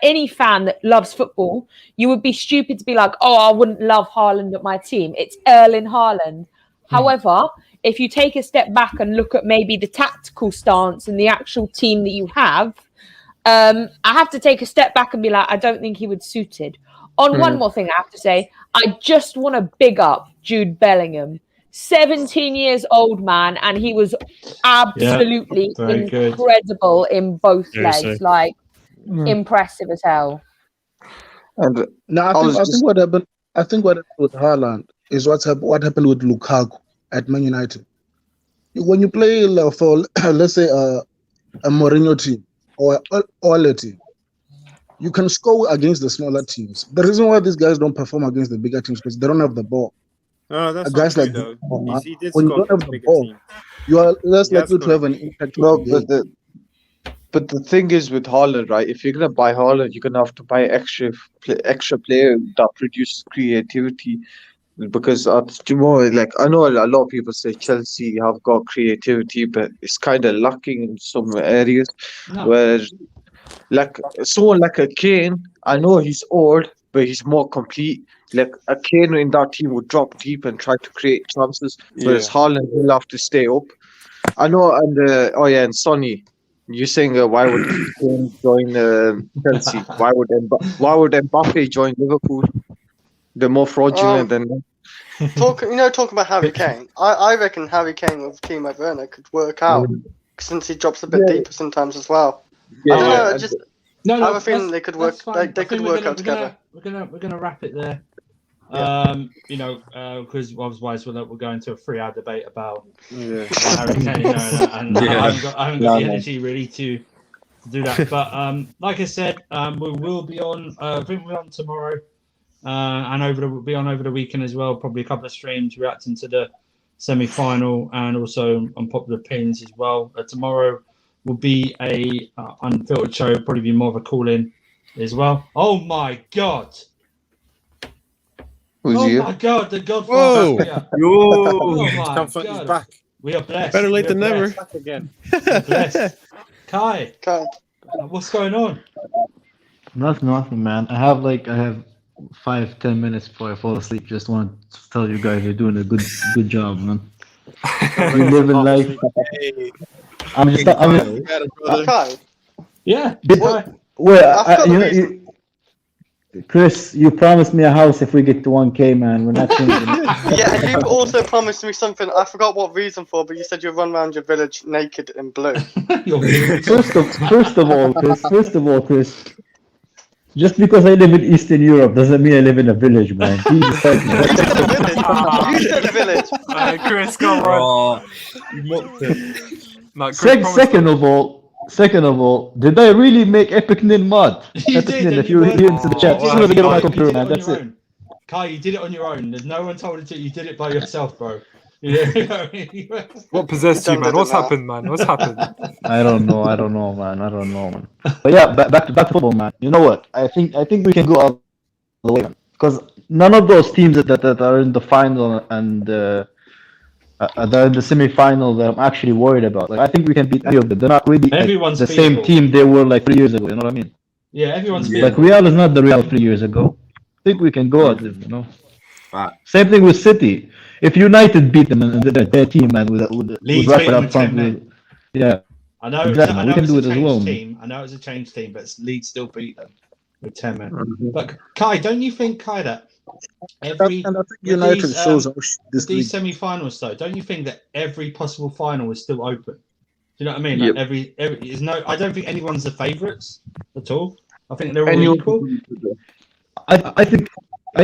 any fan that loves football, you would be stupid to be like, oh, I wouldn't love Haaland at my team. It's Erling Haaland. However, if you take a step back and look at maybe the tactical stance and the actual team that you have, I have to take a step back and be like, I don't think he would suited. One more thing I have to say, I just want to big up Jude Bellingham. 17 years old, man, and he was absolutely incredible in both legs. Like, impressive as hell. And I think what happened with Haaland is what happened with Lukaku at Man United. When you play for, let's say, a Mourinho team or Ole team, you can score against the smaller teams. The reason why these guys don't perform against the bigger teams is because they don't have the ball. No, that's guys not like true, though. He did when you score don't have the ball, team. you are less likely to have an impact. But the thing is with Haaland, right? If you're gonna buy Haaland, you're gonna have to buy extra player that produce creativity. Because like, I know a lot of people say Chelsea have got creativity, but it's kind of lacking in some areas. Where, like, someone like a Kane, I know he's old, but he's more complete. Like, a Kane in that team would drop deep and try to create chances, whereas Haaland will have to stay up. I know, and Sonny, you're saying why would Kane join Chelsea? Why would Mbappe join Liverpool? They're more fraudulent than. Talking about Harry Kane, I reckon Harry Kane with Timo Werner could work out since he drops a bit deeper sometimes as well. I have a feeling they could work. They could work out together. We're gonna wrap it there. Because otherwise we'll go into a 3-hour debate about Harry Kane, and I haven't got the energy really to do that. But like I said, we will be on. I think we're on tomorrow, and we'll be on over the weekend as well. Probably a couple of streams reacting to the semi-final and also unpopular opinions as well. Tomorrow will be a unfiltered show. Probably be more of a call-in as well. Oh my god! My god, the Godfather! Oh my god, he's back. We are blessed. Better late than never. Back again. Blessed. Kai, what's going on? Nothing, man. I have 5-10 minutes before I fall asleep. Just want to tell you guys you're doing a good job, man. You're living life. Kai. Yeah. Chris, you promised me a house if we get to 1K, man. We're not changing. Yeah, and you also promised me something. I forgot what reason for, but you said you'd run around your village naked in blue. First of all, Chris. Just because I live in Eastern Europe doesn't mean I live in a village, man. You said a village. Chris, come on. Second of all, Second of all, did I really make Epic Nin mod? You Epic did, Nin, and if you you're weren't- here into the chat, just wanted to get on my computer, man. That's it. Kai, you did it on your own. There's no one told you to. You did it by yourself, bro. Yeah. What possessed you, man? What's happened, man? What's happened? I don't know, man. But yeah, back to football, man. You know what? I think we can go out the way, man. Because none of those teams that are in the final and they're in the semi-final that I'm actually worried about. Like, I think we can beat any of them. They're not really Everyone's the beatable. same team they were like 3 years ago. You know what I mean? Yeah, everyone's Like Real is not the Real 3 years ago. I think we can go at them. You know. Right. Same thing with City. If United beat them and their team, man, with Rashford up front, yeah. I know. Exactly. I know We can it's do a it as changed well. team. I know it's a changed team, but Leeds still beat them with 10 men. But Kai, don't you think, Kai, that every and I think United shows this these semi-finals, though, don't you think that every possible final is still open? Do you know what I mean? Yep. Like every is no. I don't think anyone's the favourites at all. I think they're all equal. I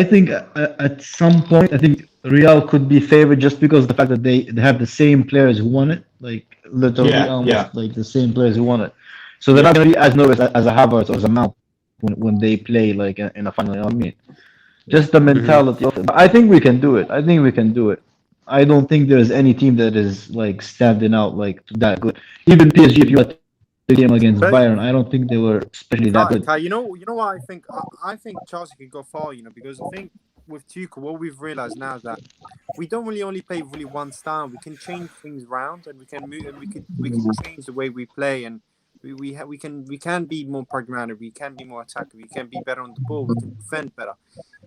think at some point, I think Real could be favored just because of the fact that they have the same players who won it, like literally almost like the same players who won it. So they're not going to be as nervous as a Havertz or as a Mount when they play like in a final. You know what I mean? Just the mentality of it. But I think we can do it. I don't think there's any team that is like standing out like that good. Even PSG, if you had the game against Bayern, I don't think they were especially that good. You know what I think? I think Chelsea could go far, because I think with Tuchel, what we've realized now is that we don't really only play really one style. We can change things around, and we can move, and we can change the way we play, and we can be more pragmatic. We can be more attacking. We can be better on the ball. We can defend better.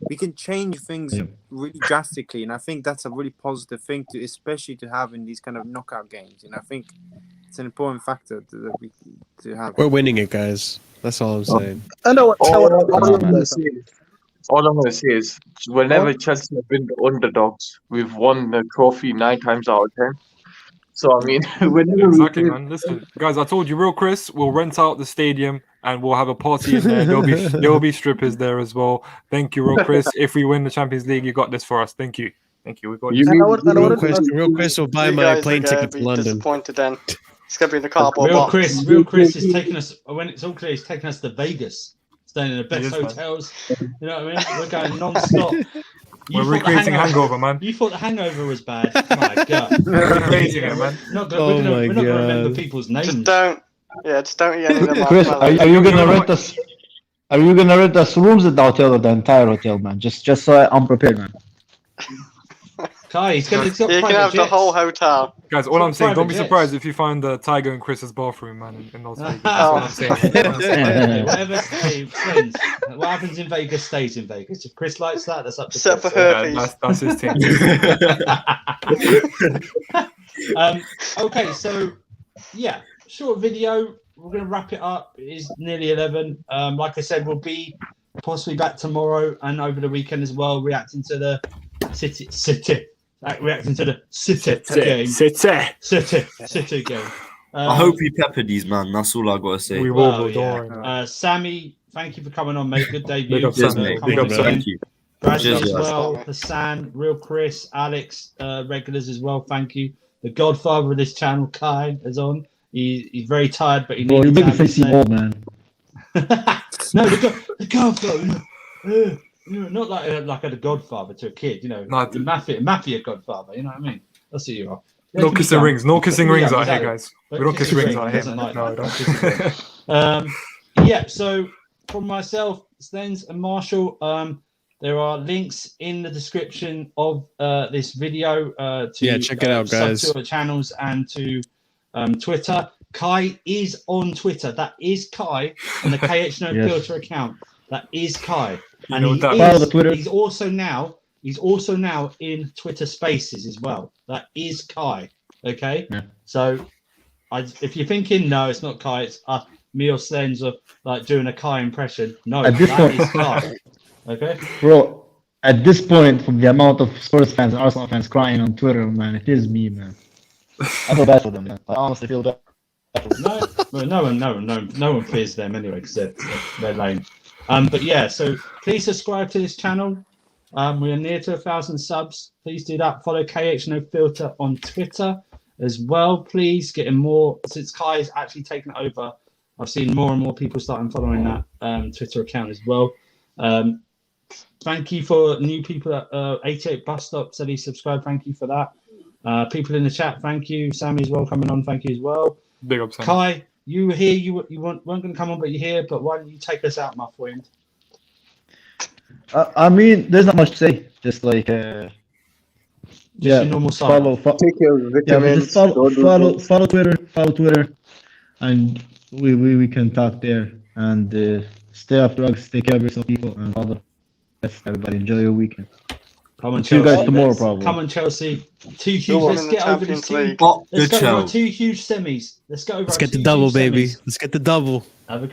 We can change things really drastically, and I think that's a really positive thing especially to have in these kind of knockout games. And I think it's an important factor to have. We're winning it, guys. That's all I'm saying. I know all I'm going to say is whenever Chelsea have been the underdogs, we've won the trophy 9 times out of 10. So, I mean, exactly, man. Listen, guys, I told you, Real Chris will rent out the stadium and we'll have a party in there. There will be strippers there as well. Thank you, Real Chris. If we win the Champions League, you got this for us. Thank you. We got you. Real Chris will buy my plane ticket to London. Disappointed then. It's gonna be in the cardboard Real box. Chris is taking us when it's all clear. He's taking us to Vegas, staying in the best hotels. Man. You know what I mean? We're going non-stop. We're recreating Hangover, man. You thought the Hangover was bad? My God, we're recreating it, man. We're not going to remember people's names. Just don't eat any of them. Chris, are you gonna rent us? Are you gonna rent us rooms at the hotel or the entire hotel, man? Just so I'm prepared, man. Kai, he's got you can have the whole hotel. Guys, all I'm saying, don't be surprised if you find the Tiger and Chris's bathroom, man, in Las Vegas. That's all I'm saying. Whatever, friends. What happens in Vegas stays in Vegas. If Chris likes that, that's up to Except Chris. for herpes. That's his team. Okay, so yeah, short video. We're going to wrap it up. It is nearly 11. Like I said, we'll be possibly back tomorrow and over the weekend as well, reacting to the City game. I hope you pepper these, man. That's all I gotta say. We will. Sammy, thank you for coming on, mate. Good debut. Big up, Sammy. Thank you. Bradley as well, Hassan, Real Chris, Alex, regulars as well. Thank you. The godfather of this channel, Kai, is on. He's very tired, but he needs to have his old man. No, the godfather. Not like a godfather to a kid, the mafia godfather, you know what I mean? That's who you are. No kissing rings out here, guys. We don't kiss rings out here. No, don't. Yeah, so from myself, Slendz and Marshall, there are links in the description of this video to check it out, guys. To our channels and to Twitter. Kai is on Twitter. That is Kai on the KH No Filter account. That is Kai. And he's also now in Twitter Spaces as well. That is Kai. Okay. Yeah. So, if you're thinking no, it's not Kai. It's me or Slendz or like doing a Kai impression. No, that is Kai. Okay. Bro, at this point, from the amount of Spurs fans and Arsenal fans crying on Twitter, man, it is me, man. I feel bad for them, man. I honestly feel bad. No one fears them anyway because they're lame. But yeah, so please subscribe to this channel. We are near to 1,000 subs. Please do that. Follow KH No Filter on Twitter. as well, please. Getting more since Kai's actually taken it over. I've seen more and more people starting following that Twitter account as well. Thank you for new people at 88 Bus Stop said he subscribed. Thank you for that. People in the chat, thank you. Sammy as well coming on. Thank you as well. Big up, Sammy. Kai, you were here. You weren't going to come on, but you're here. But why don't you take us out, my friend? I mean, there's not much to say. Just like normal follow take care of the just follow Twitter, and we can talk there. And stay off drugs, take care of yourself, people, and all the best. Everybody enjoy your weekend. Come on, see you guys tomorrow, probably. Come on, Chelsea. Two huge. Let's get over this team. Let's go over 2 huge semis. Let's go over. Let's get the double, baby. Let's get the double. Have a good